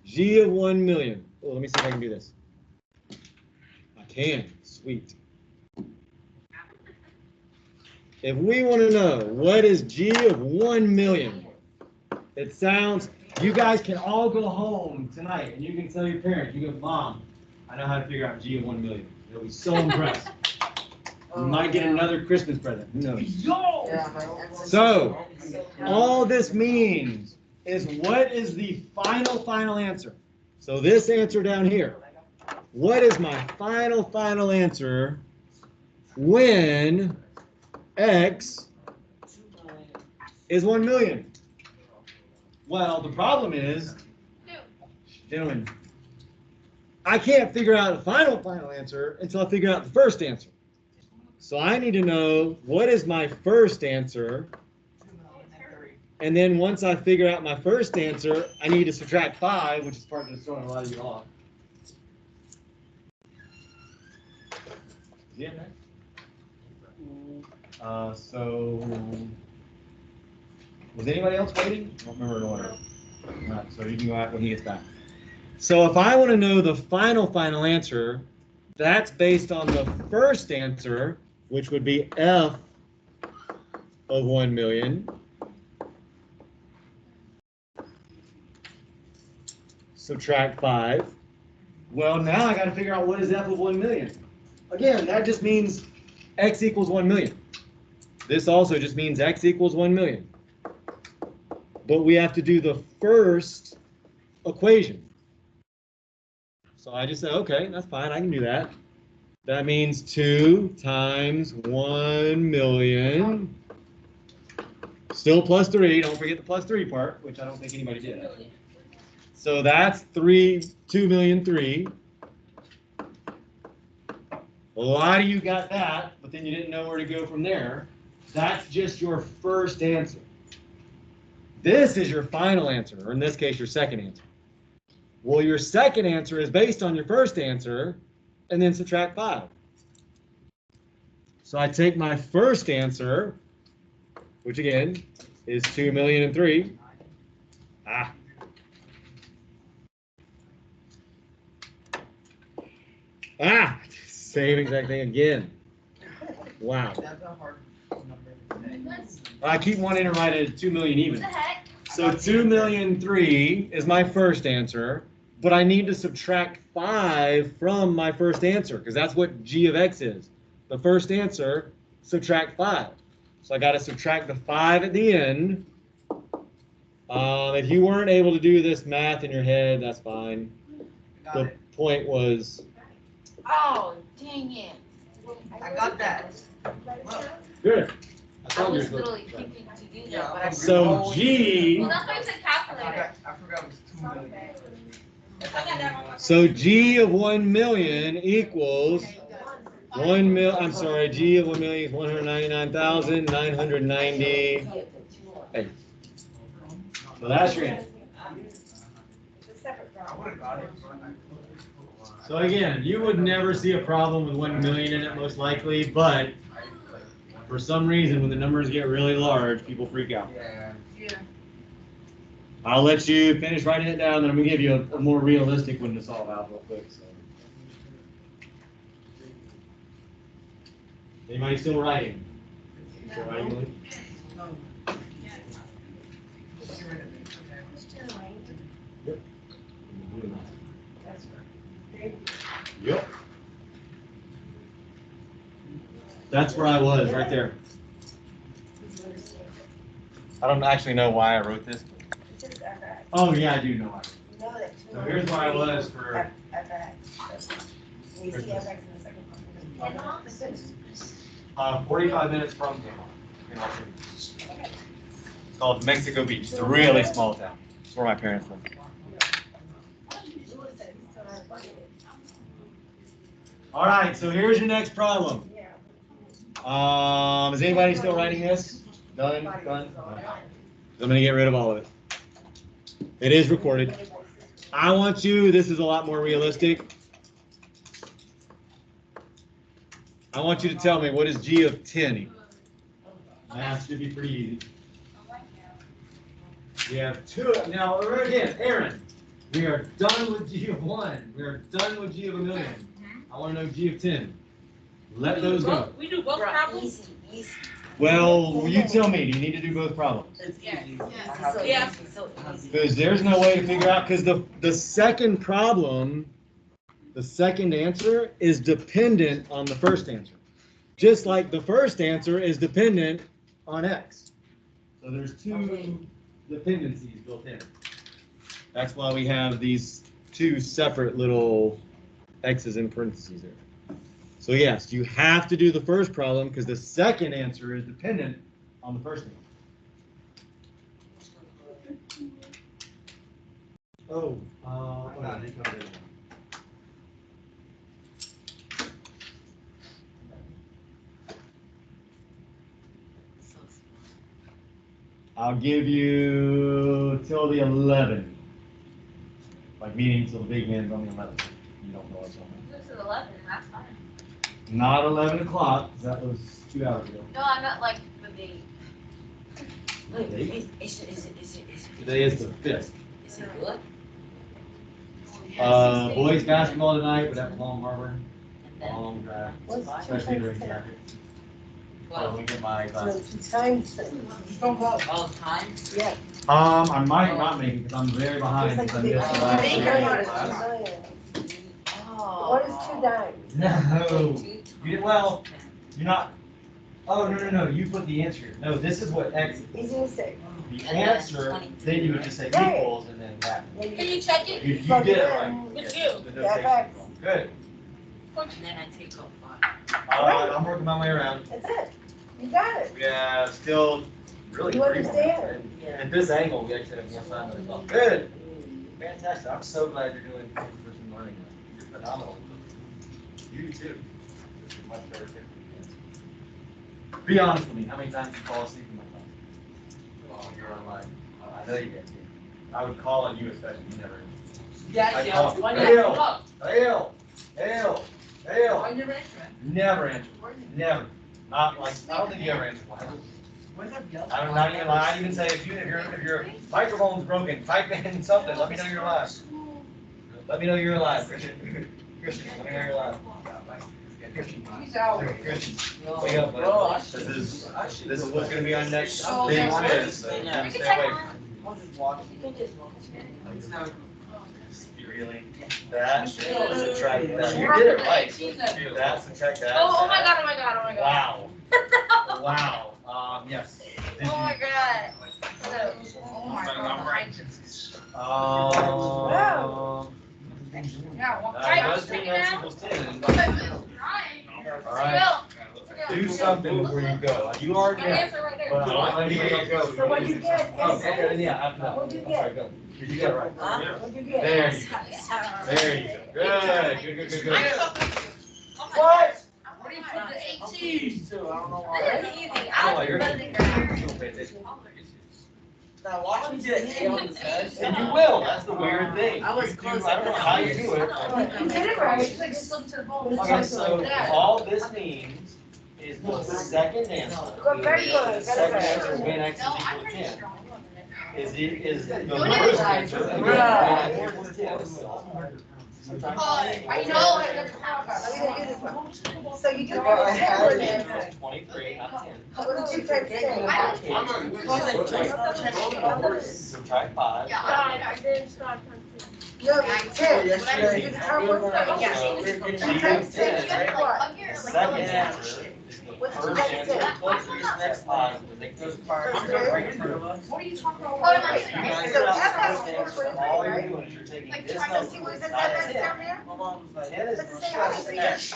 G of 1 million. Oh, let me see if I can do this. I can. Sweet. If we want to know what is G of 1 million, it sounds, you guys can all go home tonight and you can tell your parents, you go, Mom, I know how to figure out G of 1 million. They'll be so impressed. You might get another Christmas present. Who knows? So, all this means is what is the final answer? So this answer down here. What is my final answer when x is 1 million? Well, the problem is, gentlemen, I can't figure out the final answer until I figure out the first answer. So I need to know what is my first answer, and then once I figure out my first answer, I need to subtract 5, which is part of the throwing a lot of you off. Yeah, so was anybody else waiting? I don't remember in order. All right, so you can go out when he gets back. So if I want to know the final answer, that's based on the first answer, which would be F of 1 million. Subtract 5. Well, now I got to figure out what is F of 1 million. Again, that just means x equals 1 million. This also just means x equals 1 million. But we have to do the first equation. So I just say, okay, that's fine, I can do that. That means 2 times 1 million. Still plus 3, don't forget the plus 3 part, which I don't think anybody did. So that's 2,000,003. A lot of you got that, but then you didn't know where to go from there. That's just your first answer. This is your final answer, or in this case, your second answer. Well, your second answer is based on your first answer, and then subtract 5. So I take my first answer, which again is 2,000,003. Same exact thing again. Wow. That's a hard number to say. I keep wanting to write it 2 million even. What the heck? So 2,000,003 is my first answer, but I need to subtract 5 from my first answer because that's what g of x is. The first answer, subtract 5. So I got to subtract the 5 at the end. If you weren't able to do this math in your head, that's fine. Got The it. point was, Oh, dang it. I got that. good. I was literally thinking to do that, but I. So G, Well, that's why I said calculator. I forgot it was 2 million. so G of 1,000,000 equals 1 mil, I'm sorry, G of 1,000,000 is 199,998. So that's your answer. I would have got it. So again, you would never see a problem with 1,000,000 in it most likely, but for some reason, when the numbers get really large, people freak out. Yeah. I'll let you finish writing it down, then I'm gonna give you a more realistic one to solve out real quick. So. Anybody still writing? Still writing, Lily? Yep. Yep. That's where I was, right there. I don't actually know why I wrote this. Oh, yeah, I do know why. So here's where I was for. 45 minutes from Tampa. It's called Mexico Beach. It's a really small town. It's where my parents live. All right, so here's your next problem. Is anybody still writing this? Done? Done? I'm gonna get rid of all of it. It is recorded. I want you, this is a lot more realistic. I want you to tell me, what is G of 10 equal? Math should be pretty easy. We have 2, now again, Aaron, we are done with G of 1. We are done with G of 1,000,000. I want to know G of 10. Let those go. We do both problems? Well, you tell me, do you need to do both problems? It's Yes. easy. Yes. I have it. Yeah. Because there's no way to figure out, because the second problem, the second answer is dependent on the first answer. Just like the first answer is dependent on X. So there's 2 dependencies built in. That's why we have these 2 separate little X's in parentheses there. So yes, you have to do the first problem because the second answer is dependent on the first answer. Oh, I'll give you till the 11. Like meaning till the big man's on the 11th. You don't know what's on This is 11, that's fine. that. Not 11 o'clock, 'cause that was 2 hours ago. No, I meant like the date. Today is the 5th. Is it good? Boys basketball tonight, but at Palm Harbor. And then, Long drive, what's especially during traffic. well, We get my glasses. Times, don't go. all times? Yeah. I might not make it because I'm very behind. because I missed the last Make day her of not class. Oh. What is 2 dimes? No, you did well. You're not. Oh, no. You put the answer. No, this is what X is. Easy mistake. The And then it's answer, 22. then you would just say Right. equals and then that. Can you check it? You did it right. With Yes, you. the Yeah, notation's X. wrong. Good. And then I take off 5. I'm working my way around. That's it. You got it. We have still really You three more. understand? Yeah. At this angle, we actually have more time than I thought. Good. Fantastic. I'm so glad you're doing first-person learning. You're phenomenal. You too. Much better 15 minutes. Be honest with me, how many times you fall asleep in my class? Oh, you're online. I know you did. I would call on you especially, you never. Yeah, I yeah. call, Why Hail, not? hail, hail, hail. Why you answering? Never answer, never. Not like, I don't think you ever answer one. Where's that yellow? I don't, not even lie, I'd even say if your microphone's broken, type in something, let me know you're alive. Let me know you're alive, Christian. Christian, let me know you're alive. He's out. Christian, wake up, Bro, bud. This is what's gonna be our next So, big yeah. quiz, so you You stay can away take from one. it. Really? That, subtract that. You did it right. That, subtract that. Oh my god, oh my god, oh my god. Wow. Wow, yes. Did Oh my you- god. Oh my God. Yeah, well, That does mean x equals 10. All right. Do something before you go. You already My know. answer right there. But I won't let you go. So what'd you get? Oh, okay, then yeah, after that. What'd you I'm get? sorry, go. You get it right. What'd you get? There you go. There you go. Good. I What? What do you put the 18s to? I don't know why. This is easy. Oh, I was you're- buzzing. You don't pay attention. Now watch me get A on the test. And you will, that's the weird thing. I was You do- close. I don't know how you do it. You did it right. It's like Slip to the ball. Okay, so all this means is the second answer. Good, very good, The second very answer good. when x is No, equal I'm to pretty 10. strong. Is the it. first answer. And then when x equals 10. I know. So you just. Well, I had it in 23, not 10. What did you say? Subtract 5. Yeah, I did start. No, 10. You did the top one? Yeah. So, You G said of 10, what? the second answer is the first answer plus these next 5. Make those What are you talking about? Oh, no, You guys So are that's all not you're doing is you're taking Like, this try to number. See what it says Not right 10. down there? 10 is It's the the same first thing. answer.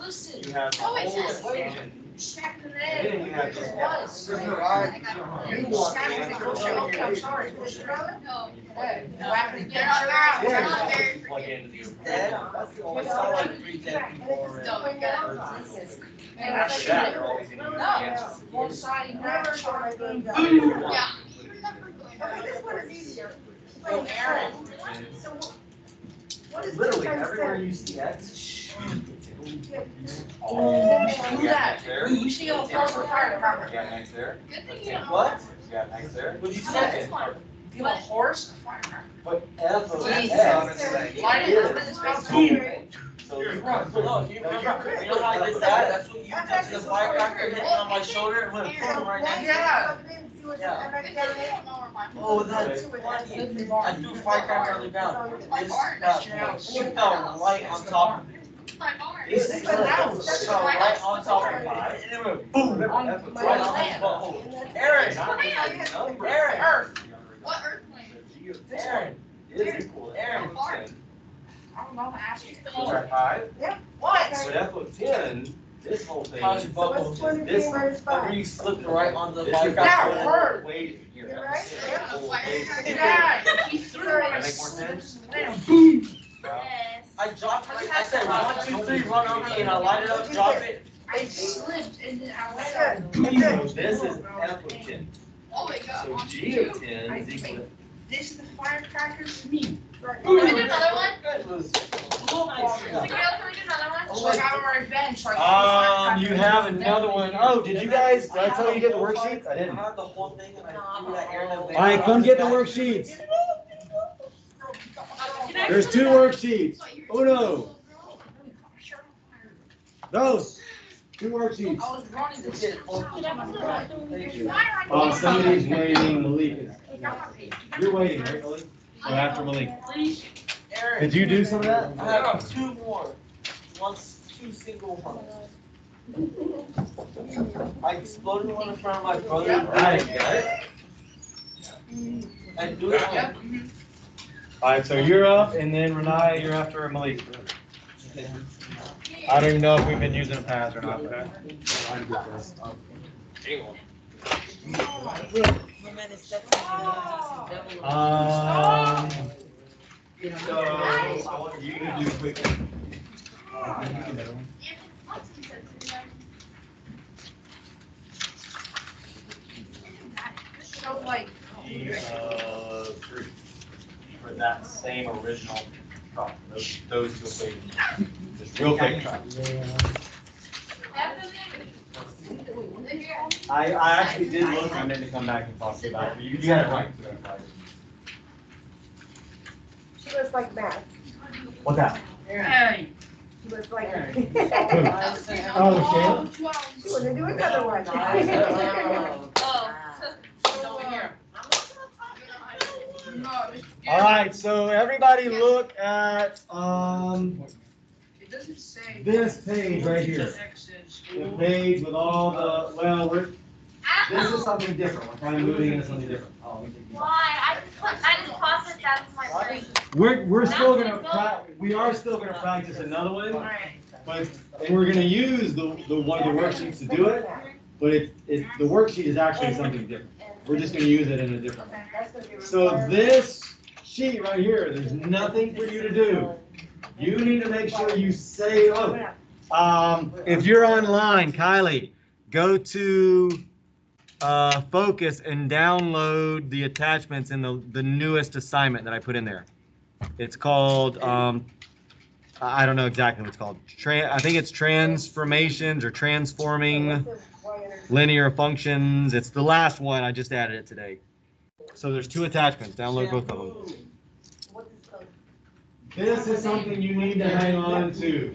Listen. You have the Oh, it whole says- equation, Check the and then you have this one. You want the answer. I'm sorry. No. Hey, No. whack it You're not allowed. You're Yeah, not you there. just plug into the. That's the only It's all like And it's No, you gotta- And After that, you're always gonna use the answer. one side, never try to Yeah. You remember going back. This one is easier. So Aaron. So what is this Literally, trying to everywhere say? you see X. Do that. You see how far we're fire You department. got an X there. Good thing you Take don't. what? You got an X there. What'd you How say? about this one? You have a horse? Fire department. But F of X. Jesus. Why didn't I is- spell So two? you Look, you remember, you know how I did that? That's what you touched the firecracker hitting on my shoulder and went boom right next to it. Yeah. Good thing you don't know where my. Oh, that's funny. I threw a firecracker on the ground. She fell right on top of it. My barn. This She is fell right on top of it. five. And it went boom, right on his butthole. Aaron, Aaron, What earthquake? Aaron, Is equal to Aaron. F of 10. I don't know, ask you. Subtract 5. What? But F of 10, this whole thing. how's your So what's buckle? 23 minus Remember 5? you slipped it right on the This is firecracker? the hurt. whole weight here. You're That's right. the whole weight. Yeah, he threw it. That make more sense? Boom. Yes. I dropped it, I said 1, 2, 3, run over me, and I lined it up, drop it. I slipped and then I went Good. out. So this is F of 10. Oh my god. So G of 10 is equal to. This is the firecrackers me. Can we do another one? That was. Can we do another one? So I got on my bench. Like, You have another one. Oh, did you guys, did I tell you to get the worksheets? I I didn't. had the whole thing and I threw that Aaron over there. All right, come get the worksheets. There's 2 worksheets. Uno, dos, 2 worksheets. I was running to get it. Somebody's waiting, Malik is. You're waiting, right, Malik? So after Malik. Aaron, Did you do some of that? I have 2 more. 2 single ones. I exploded one in front of my brother. I got it. And do it again. All right, so you're up, and then Renee, you're after Malik. I don't even know if we've been using a pass or not, okay? So I want you to do quickly. So like, Three. For that same original problem, those two equations. Just real quick. I actually did look, I meant to come back and talk to you about it, but you got it right. She was like math. What's that? hey. She was like. Oh, She wanted to do another one. All right, so everybody look at, It doesn't say. this page right here. The page with all the, well, this is something different, we're kind of moving into something different. Oh, let me take you back. Why? I just processed that with my brain. We're still gonna, we are still gonna practice another one, but, and we're gonna use the one of the worksheets to do it, but the worksheet is actually something different. We're just gonna use it in a different way. So this sheet right here, there's nothing for you to do. You need to make sure you say, if you're online, Kylie, go to Focus and download the attachments in the newest assignment that I put in there. It's called, I don't know exactly what it's called. I think it's transformations or transforming linear functions. It's the last one. I just added it today. So there's two attachments. Download both of them. This is something you need to hang on to.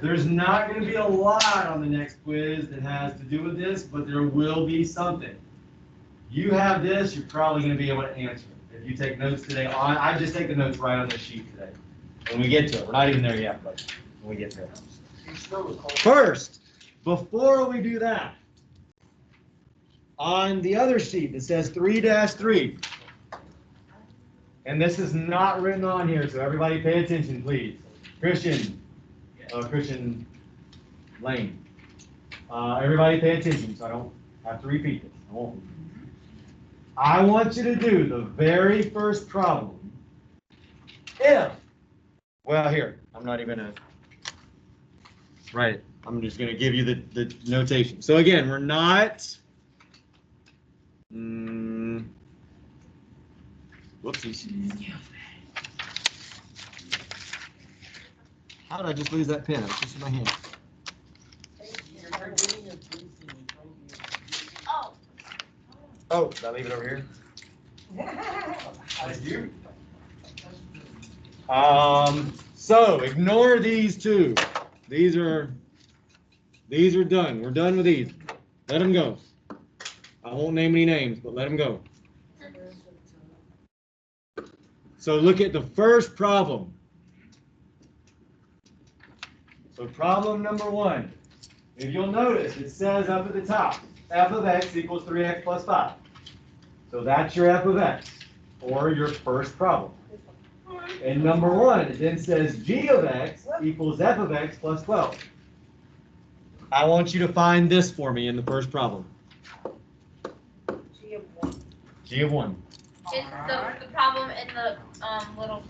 There's not going to be a lot on the next quiz that has to do with this, but there will be something. You have this, you're probably going to be able to answer it. If you take notes today, I just take the notes right on this sheet today. When we get to it, we're not even there yet, but when we get there. First, before we do that, on the other sheet that says 3-3, and this is not written on here, so everybody pay attention, please. Christian Lane. Everybody pay attention, so I don't have to repeat this. I won't. I want you to do the very first problem. If, well, here, I'm not even gonna write it. I'm just gonna give you the notation. So again, we're not, whoopsies. How did I just lose that pen? It's just in my hand. Oh, did I leave it over here? Thank you. So ignore these two. These are done. We're done with these. Let them go. I won't name any names, but let them go. So look at the first problem. So problem number 1. If you'll notice, it says up at the top, f of x equals 3x plus 5. So that's your f of x, or your first problem. And number 1, it then says g of x equals f of x plus 12. I want you to find this for me in the first problem. G of 1. G of 1. Is the problem in the little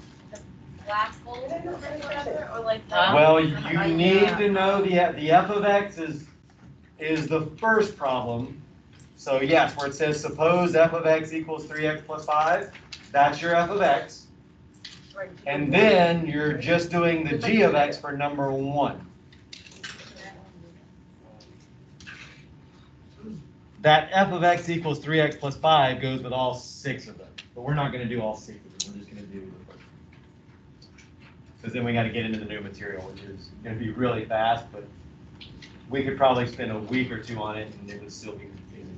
glass bowl or whatever, or like the? Well, you need to know the f of x is the first problem. So yes, where it says suppose f of x equals 3x plus 5, that's your f of x. And then you're just doing the g of x for number 1. That f of x equals 3x plus 5 goes with all 6 of them. But we're not going to do all 6 of them. We're just going to do the first one. Because then we got to get into the new material, which is going to be really fast, but we could probably spend a week or 2 on it and it would still be confusing.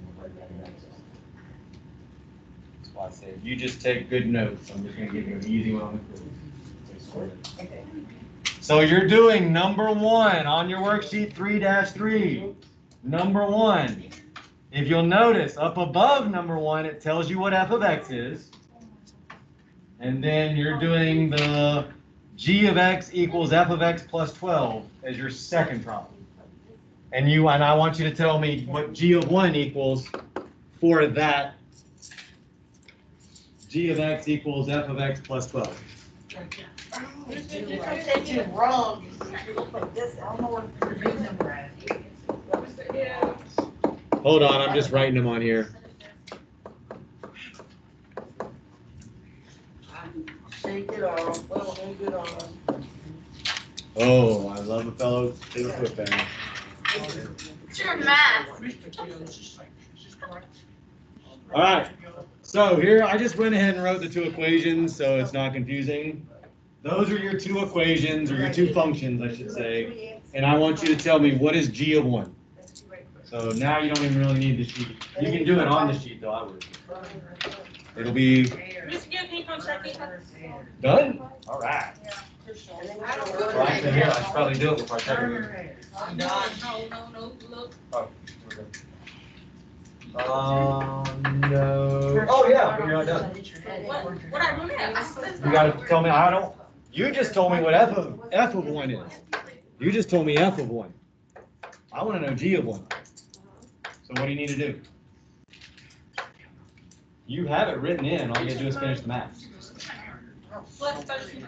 That's why I say, if you just take good notes, I'm just going to give you an easy one on the quiz. So you're doing number 1 on your worksheet 3-3. Number 1. If you'll notice, up above number 1, it tells you what f of x is. And then you're doing the g of x equals f of x plus 12 as your second problem. And I want you to tell me what g of 1 equals for that G of x equals f of x plus 12. You're wrong. This, I don't know what the big number is. Hold on, I'm just writing them on here. Shake it off. Well, shake it off. Oh, I love a fellow Taylor Swift fan. It's your math. All right, so here I just went ahead and wrote the two equations so it's not confusing. Those are your two equations, or your two functions, I should say. And I want you to tell me what is G of 1. So now you don't even really need the sheet. You can do it on the sheet though, I would. It'll be done? All right. Well, I said here, I should probably do it before I check it. I'm done. No, look. Oh, we're good. No. Oh, yeah, but you're not done. What I do next? You gotta tell me, I don't, you just told me what f of 1 is. You just told me f of 1. I wanna know g of 1. So what do you need to do? You have it written in, all you gotta do is finish the math. Plus 13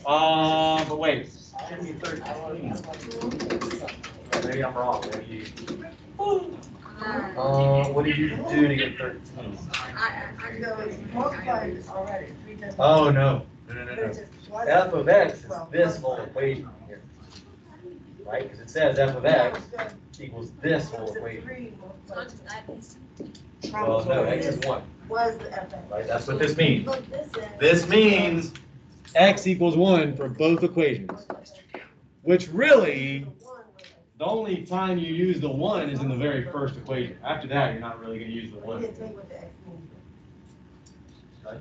But wait. Shouldn't be 13. Maybe I'm wrong. Maybe you, what did you do to get 13? Oh, no. No. F of x is this whole equation here. Right? Because it says f of x equals this whole equation. Well, no, x is 1. Right? That's what this means. This means x equals 1 for both equations. Which really, the only time you use the 1 is in the very first equation. After that, you're not really going to use the 1. Right?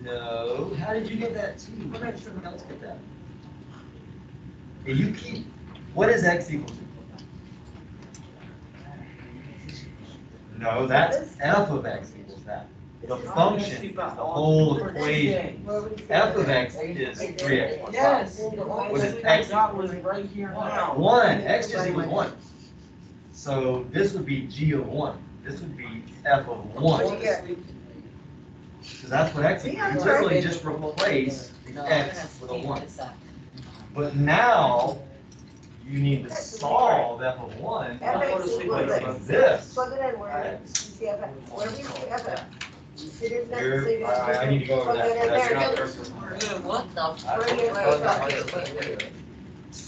No. How did you get that too? What did someone else get that? Yeah, you keep. What is x equal to? No, that's f of x equals that. The function is the whole equation. F of x is 3x plus 5. Yes. What is x? Right here now. 1. X just equals 1. So this would be g of 1. This would be f of 1. So that's what x equals. You literally just replace x with a 1. But now you need to solve f of 1 like this. Plug it in where you see F, wherever you see F. I need to go over that. That's not What the?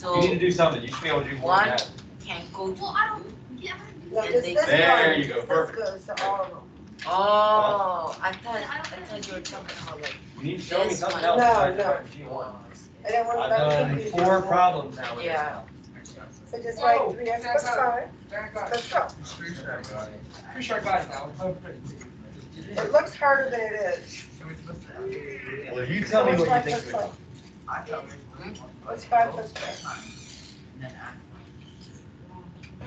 You need to do something. You should be able to do more than that. Can't go to. Well, I don't, yeah. There you go. Perfect. Oh, I thought you were talking about like. You need to show me something else. No. G1. I've I've done 4 problems now with this. Yeah. So just write 3x plus 5, plus 12. Pretty sure I got it now. It looks harder than it is. Well, you tell me what you think. What's 5 plus 12?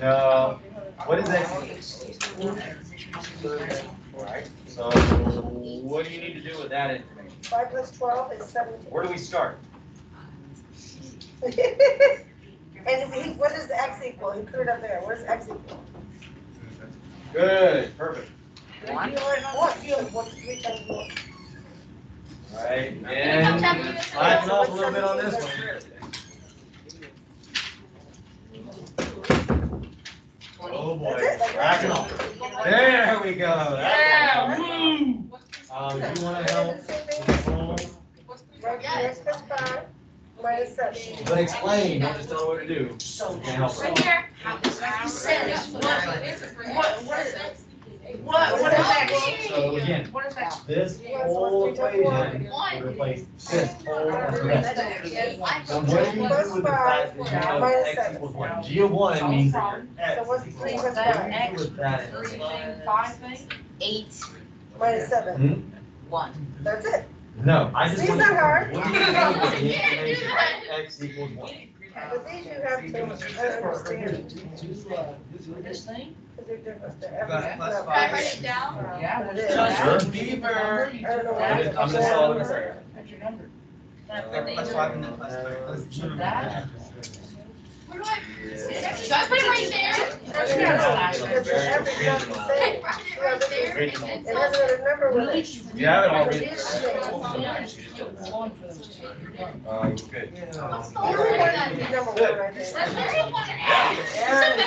No. What is x equal? Right. So what do you need to do with that information? 5 plus 12 is 17. Where do we start? And what is the x equal? He put it up there. Where's x equal? Good. Perfect. What? What's 3 times 1? All right. And slacking off a little bit on this one. Oh boy, racking off. There we go. Yeah, woo! Do you want to help? Write 3x plus 5 minus 7. But explain, don't just tell her what to do. You can't help her. Right here. What is that? So again, What is that? this whole equation will replace this whole equation. So what do you do with the fact that you know x equals 1? G of 1 means that your x So what's equals 3 1. plus What 5? do you do with that? Everything, 5 thing? 8, Minus 7. 1. That's it. No, I just These want are to know hard. what do you do with the information that x equals 1? But these you have to understand. This thing? Because they're different. They're Plus every- Can I write it down? Yeah. What it is. Sure. Deeper. I don't know what it is. I'm gonna solve it in a second. That's your number. Plus 5 and then plus 3. That? Where do I? Should I put it right there? Because every jump is saying, it has a number with it. You have it already. Good. What's the Number order one, of that? number one right there. That's very Aaron,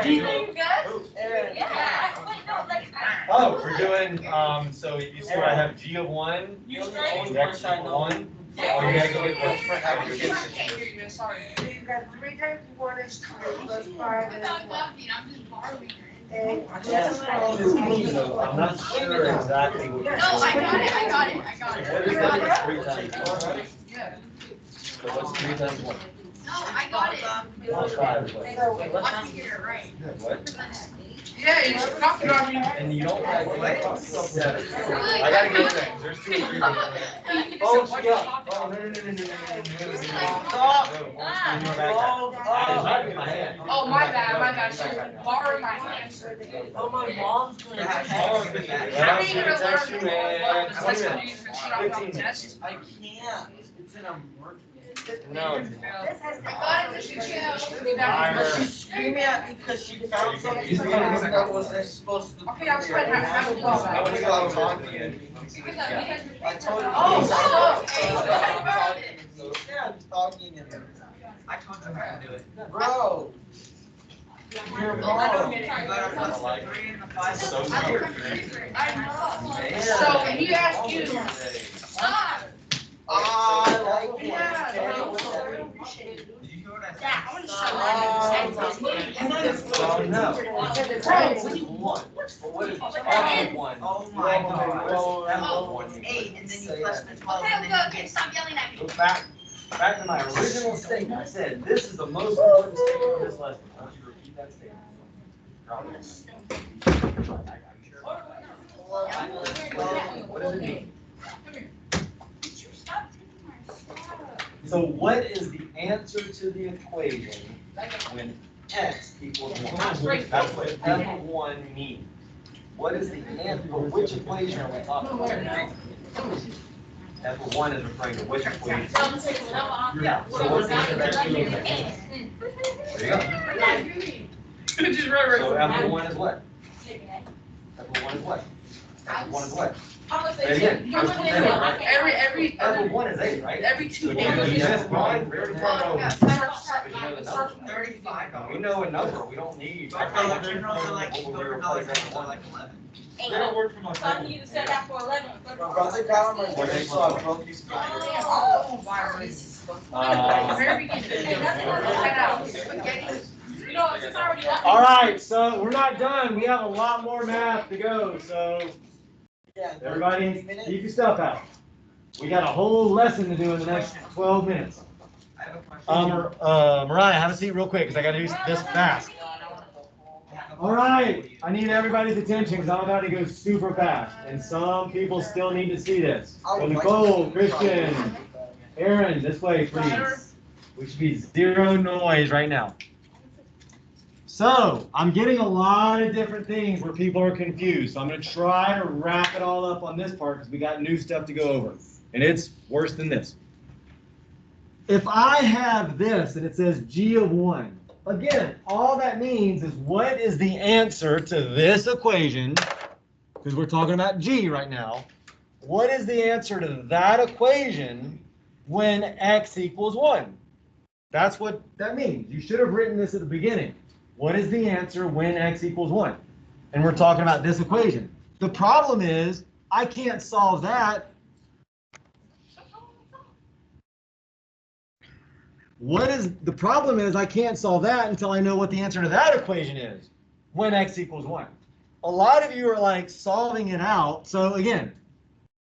Do you think you good? Aaron. Yeah. Wait, no, like. Oh, we're doing, so you see what I have G of 1, You're the X only person I of know. 1. Oh, you gotta go get I can't hear you, sorry. You've got 3 times 1 is 3 plus 5 is I'm laughing, I'm just borrowing. 8. I'm not sure exactly what. No, I got it. What is that? 3 times 1? Yeah. So what's 3 times 1? No, I got it. Plus 5 is what? I figured it right. What? Yeah, it's not driving. And you don't have what? 7. I gotta get that, 'cause there's 2 or 3. Oh, she got. Oh, no. Stop. That is my hand. Oh, my bad, so borrow my hands. Oh, my mom's gonna have Oh, to. I need to learn Text you in the 20 test minutes. you can shut off on the test. I can't. It's in a work. No. This has to. I got it, Mr. Joe. But she's screaming at me because she found something that wasn't supposed to. Okay, I'll try to have a call I back. want to go out talking. I told you. Oh, Yeah, I'm talking and. I told you how to do it. Bro. Your I mom. don't get it. You got a plus 3 and a 5. So So he asked you. Stop. I like Yeah. Did you hear what I said? I want to show Oh, no. What is 1? What is 1? Oh my God. It's 8 and then you plus the 12 and then you Okay, get. stop yelling at me. Go back to my original statement. I said, this is the most important statement of this lesson. I want you to repeat that statement. What does it mean? So what is the answer to the equation when x equals 1? That's what f of 1 means. What is the answer, or which equation are we talking about now? F of 1 is referring to which equation? Yeah, so what's the answer to x equals 1? There you go. Just right. So f of 1 is what? F of 1 is what? F of 1 is what? Say it again. Every F of 1 is 8, right? every So 2 do you days. just find, we already talked about, but you know the number. 35. We know a number, we don't need. I feel like you're not like $200 for like 11. That'll work for my Son, you said that for 11. Brother down my What they saw, broke these. Oh, very beginning. You know, it's already. All right, so we're not done. We have a lot more math to go, so everybody keep your stuff out. We got a whole lesson to do in the next 12 minutes. I have a question. Mariah, have a seat real quick, because I got to do this fast. All right, I need everybody's attention, because I'm about to go super fast, and some people still need to see this. So Nicole, Christian, Aaron, this way, please. We should be zero noise right now. So, I'm getting a lot of different things where people are confused. So I'm going to try to wrap it all up on this part because we got new stuff to go over. And it's worse than this. If I have this and it says G of 1, again, all that means is what is the answer to this equation, because we're talking about G right now. What is the answer to that equation when x equals 1? That's what that means. You should have written this at the beginning. What is the answer when x equals 1? And we're talking about this equation. The problem is, I can't solve that. The problem is I can't solve that until I know what the answer to that equation is when x equals 1. A lot of you are like solving it out. So again,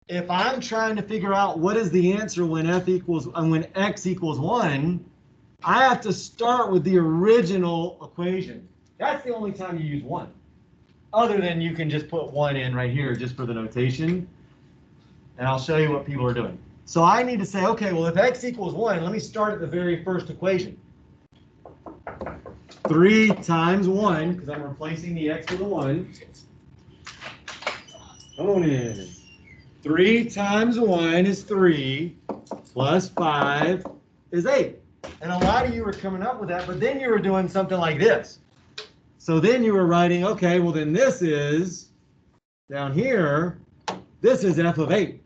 if I'm trying to figure out what is the answer when when x equals 1, I have to start with the original equation. That's the only time you use 1. Other than you can just put 1 in right here just for the notation. And I'll show you what people are doing. So I need to say, okay, well, if x equals 1, let me start at the very first equation. 3 times 1, because I'm replacing the x with a 1. Come on in. 3 times 1 is 3, plus 5 is 8. And a lot of you were coming up with that, but then you were doing something like this. So then you were writing, okay, well then this is, down here, this is f of 8.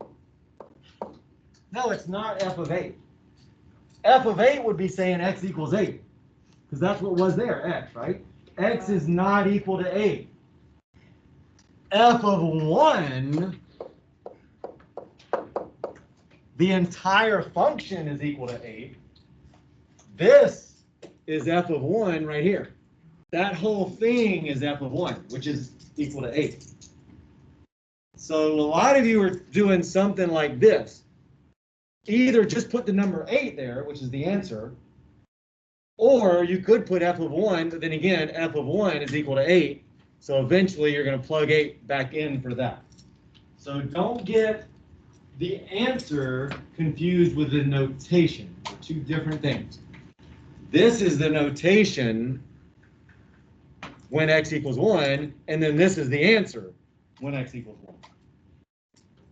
No, it's not f of 8. F of 8 would be saying x equals 8. Because that's what was there, x, right? X is not equal to 8. F of 1, the entire function is equal to 8. This is f of 1 right here. That whole thing is f of 1, which is equal to 8. So a lot of you are doing something like this. Either just put the number 8 there, which is the answer, or you could put f of 1, but then again, f of 1 is equal to 8. So eventually you're going to plug 8 back in for that. So don't get the answer confused with the notation. They're two different things. This is the notation when x equals 1, and then this is the answer when x equals 1.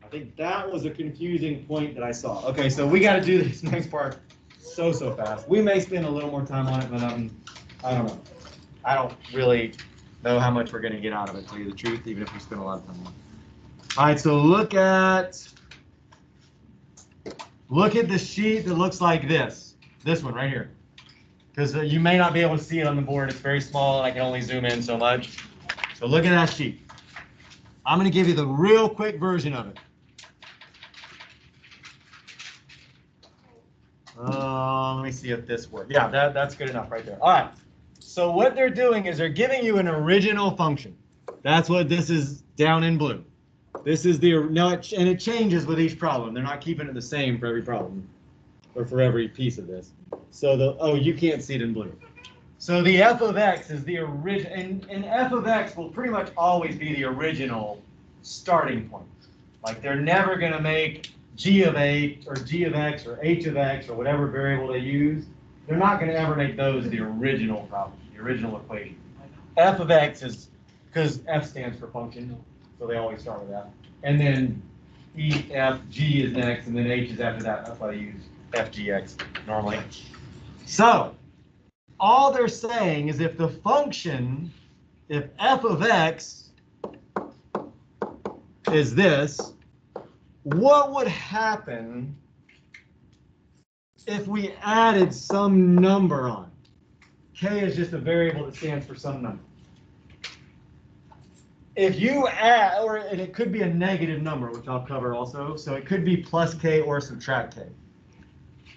I think that was a confusing point that I saw. Okay, so we got to do this next part so fast. We may spend a little more time on it, but I don't know. I don't really know how much we're going to get out of it, to tell you the truth, even if we spend a lot of time on it. All right, so look at the sheet that looks like this one right here. Because you may not be able to see it on the board. It's very small, and I can only zoom in so much. So look at that sheet. I'm going to give you the real quick version of it. Let me see if this works. Yeah, that's good enough right there. All right. So what they're doing is they're giving you an original function. That's what this is down in blue. This is the, no, and it changes with each problem. They're not keeping it the same for every problem or for every piece of this. So oh, you can't see it in blue. So the f of x is the original, and f of x will pretty much always be the original starting point. Like they're never going to make g of 8 or g of x or h of x or whatever variable they use. They're not going to ever make those the original problem, the original equation. F of x is, because f stands for function, so they always start with that. And then e, f, g is next, and then h is after that. That's why they use f, g, x normally. So all they're saying is if the function, if f of x is this, what would happen if we added some number on? K is just a variable that stands for some number. If you add, and it could be a negative number, which I'll cover also, so it could be plus k or subtract k.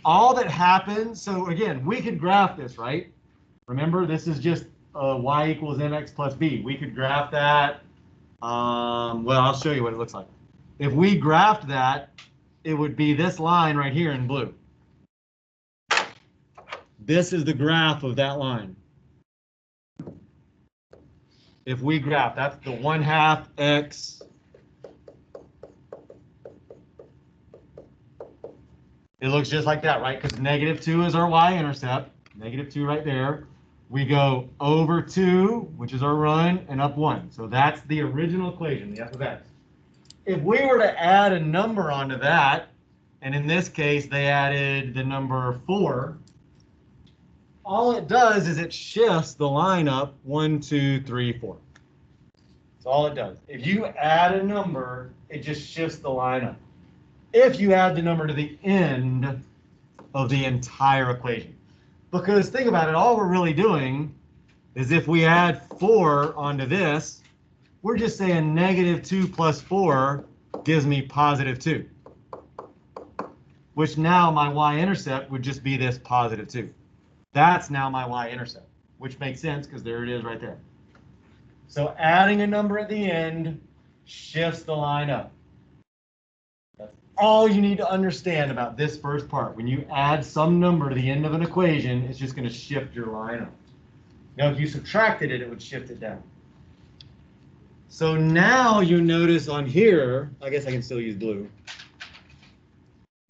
All that happens, so again, we could graph this, right? Remember, this is just y equals mx plus b. We could graph that. Well, I'll show you what it looks like. If we graphed that, it would be this line right here in blue. This is the graph of that line. If we graph, that's the 1/2 x. It looks just like that, right? Because -2 is our y-intercept. -2 right there. We go over 2, which is our run, and up 1. So that's the original equation, the f of x. If we were to add a number onto that, and in this case they added the number 4, all it does is it shifts the line up 1, 2, 3, 4. That's all it does. If you add a number, it just shifts the line up. If you add the number to the end of the entire equation. Because think about it, all we're really doing is if we add 4 onto this, we're just saying -2 plus 4 gives me +2. Which now my y-intercept would just be this +2. That's now my y-intercept, which makes sense because there it is right there. So adding a number at the end shifts the line up. That's all you need to understand about this first part. When you add some number to the end of an equation, it's just going to shift your line up. Now, if you subtracted it, it would shift it down. So now you notice on here, I guess I can still use blue.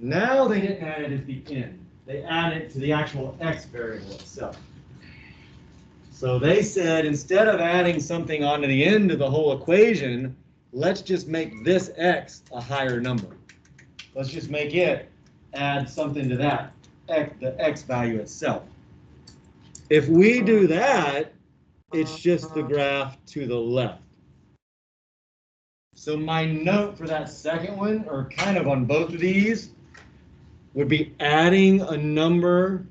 Now they didn't add it at the end. They add it to the actual x variable itself. So they said instead of adding something onto the end of the whole equation, let's just make this x a higher number. Let's just make it add something to that. the x value itself. If we do that, it shifts the graph to the left. So my note for that second one, or kind of on both of these, would be adding a number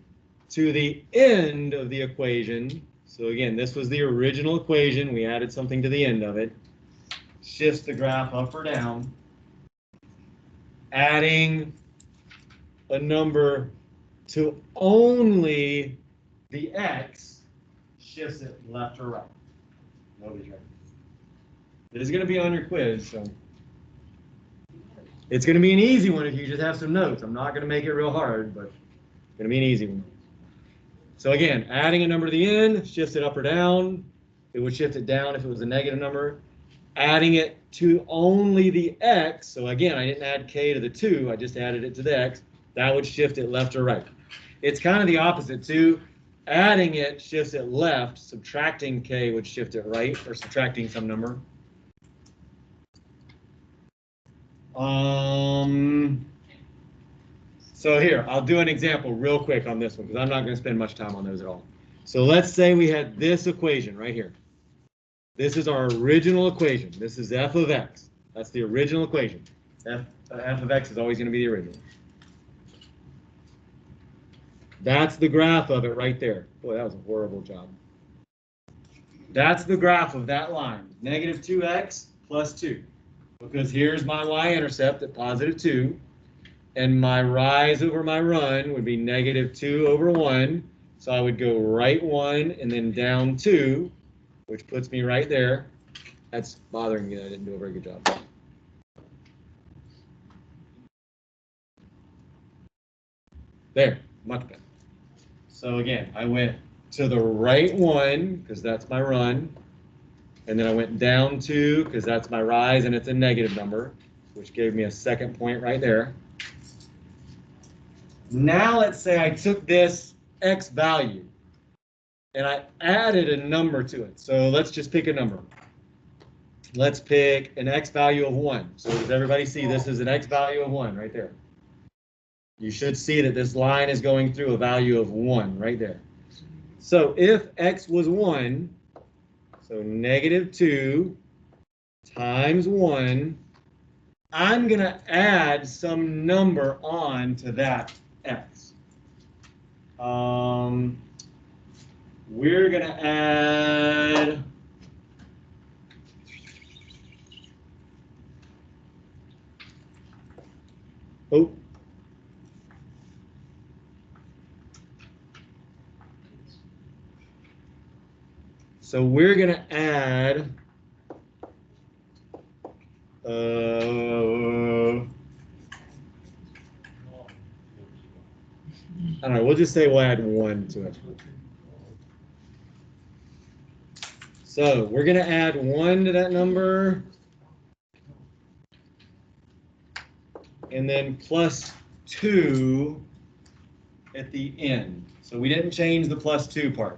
to the end of the equation. So again, this was the original equation. We added something to the end of it. Shifts the graph up or down. Adding a number to only the x shifts it left or right. Nobody's right. It is going to be on your quiz, so it's going to be an easy one if you just have some notes. I'm not going to make it real hard, but it's going to be an easy one. So again, adding a number to the end shifts it up or down. It would shift it down if it was a negative number. Adding it to only the x, so again, I didn't add k to the 2, I just added it to the x, that would shift it left or right. It's kind of the opposite too. Adding it shifts it left, subtracting k would shift it right, or subtracting some number. So here, I'll do an example real quick on this one, because I'm not going to spend much time on those at all. So let's say we had this equation right here. This is our original equation. This is f of x. That's the original equation. F of x is always going to be the original. That's the graph of it right there. Boy, that was a horrible job. That's the graph of that line. Negative 2x plus 2. Because here's my y-intercept at positive 2. And my rise over my run would be negative 2 over 1. So I would go right 1 and then down 2, which puts me right there. That's bothering me that I didn't do a very good job. There, much better. So again, I went to the right 1, because that's my run. And then I went down 2, because that's my rise, and it's a negative number, which gave me a second point right there. Now let's say I took this x value, and I added a number to it. So let's just pick a number. Let's pick an x value of 1. So does everybody see this is an x value of 1 right there? You should see that this line is going through a value of 1 right there. So if x was 1, so negative 2 times 1, I'm going to add some number on to that x. We're going to add so we're going to add I don't know, we'll just say we'll add 1 to it. So we're going to add 1 to that number, and then plus 2 at the end. So we didn't change the plus 2 part.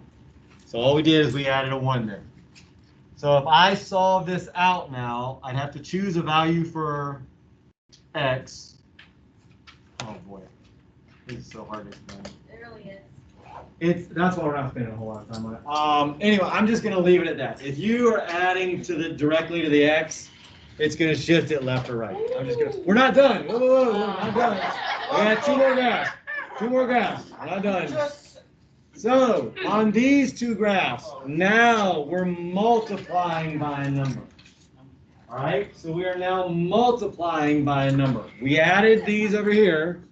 So all we did is we added a 1 there. So if I solve this out now, I'd have to choose a value for x. Oh boy, this is so hard to explain. It really is. That's why we're not spending a whole lot of time on it. Anyway, I'm just going to leave it at that. If you are adding directly to the x, it's going to shift it left or right. We're not done. Whoa, we're not done. We got 2 more graphs. 2 more graphs. We're not done. So on these 2 graphs, now we're multiplying by a number. All right. So we are now multiplying by a number. We added these over here.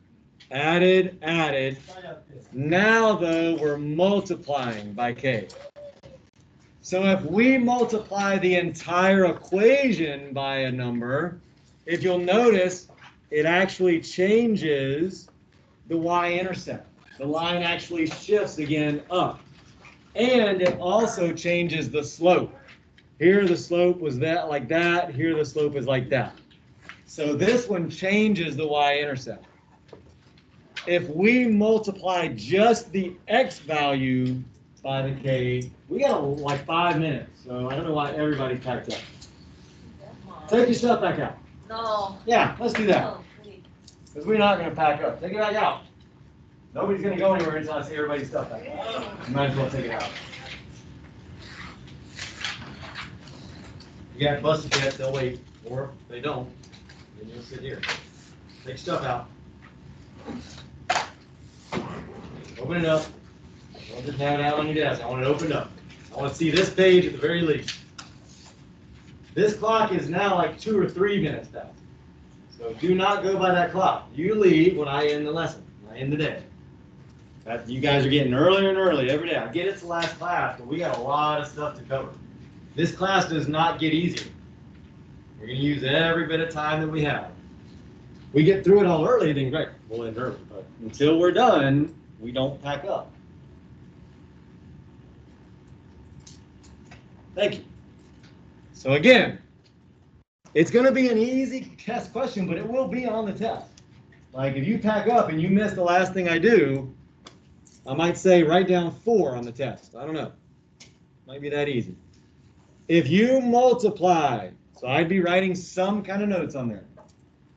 Added. Now, though, we're multiplying by k. So if we multiply the entire equation by a number, if you'll notice, it actually changes the y-intercept. The line actually shifts again up. And it also changes the slope. Here the slope was like that. Here the slope is like that. So this one changes the y-intercept. If we multiply just the x value by the k, we got like 5 minutes. So I don't know why everybody's packed up. Take your stuff back out. No. Yeah, let's do that. No, please. Because we're not going to pack up. Take it back out. Nobody's gonna go anywhere until I see everybody's stuff back. You might as well take it out. You got busted yet, they'll wait, or if they don't, then you'll sit here. Take stuff out. Open it up. Don't just have it out on your desk. I want it opened up. I want to see this page at the very least. This clock is now like 2 or 3 minutes past. So do not go by that clock. You leave when I end the lesson, when I end the day. You guys are getting earlier and earlier every day. I get it's the last class, but we got a lot of stuff to cover. This class does not get easier. We're going to use every bit of time that we have. We get through it all early, then great, we'll end early. But until we're done, we don't pack up. Thank you. So again, it's going to be an easy test question, but it will be on the test. Like if you pack up and you miss the last thing I do, I might say write down 4 on the test. I don't know. Might be that easy. If you multiply, so I'd be writing some kind of notes on there.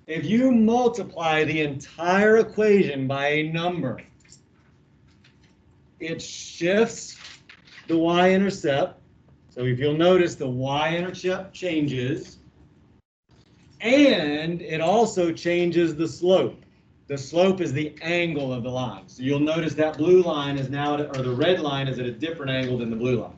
If you multiply the entire equation by a number, it shifts the y-intercept. So if you'll notice, the y-intercept changes, and it also changes the slope. The slope is the angle of the line. So you'll notice that blue line is now, or the red line is at a different angle than the blue line.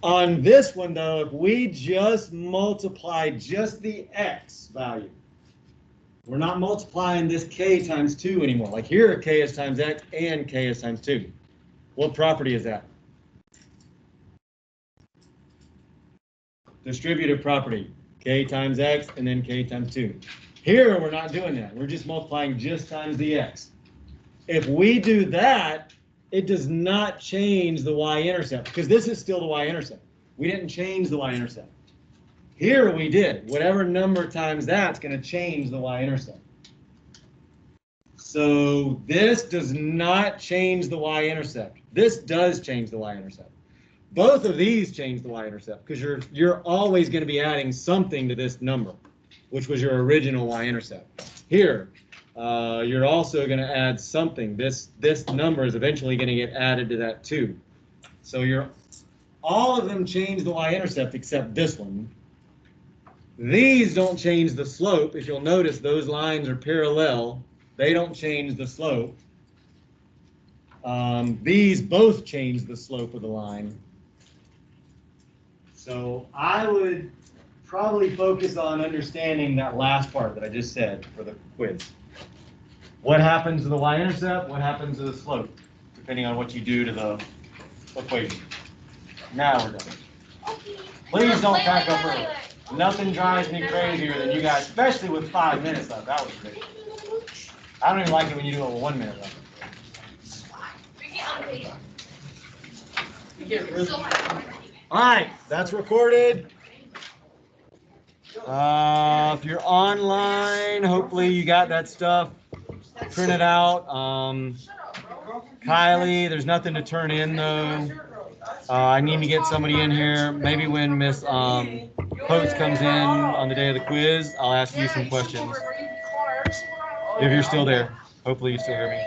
On this one, though, if we just multiply just the x value, we're not multiplying this k times 2 anymore. Like here, k is times x and k is times 2. What property is that? Distributive property. K times x and then k times 2. Here, we're not doing that. We're just multiplying just times the x. If we do that, it does not change the y-intercept because this is still the y-intercept. We didn't change the y-intercept. Here we did. Whatever number times that's going to change the y-intercept. So this does not change the y-intercept. This does change the y-intercept. Both of these change the y-intercept because you're always going to be adding something to this number, which was your original y-intercept. Here, you're also going to add something. This number is eventually going to get added to that too. So all of them change the y-intercept except this one. These don't change the slope. If you'll notice, those lines are parallel. They don't change the slope. These both change the slope of the line. So I would probably focus on understanding that last part that I just said for the quiz. What happens to the y-intercept? What happens to the slope? Depending on what you do to the equation. Now we're done. Please don't pack up early. Nothing drives me crazier than you guys, especially with 5 minutes left. That was ridiculous. I don't even like it when you do it with 1 minute left. All right, that's recorded. If you're online, hopefully you got that stuff printed out. Kylie, there's nothing to turn in though. I need to get somebody in here. Maybe when Miss Coates comes in on the day of the quiz, I'll ask you some questions. If you're still there. Hopefully you still hear me.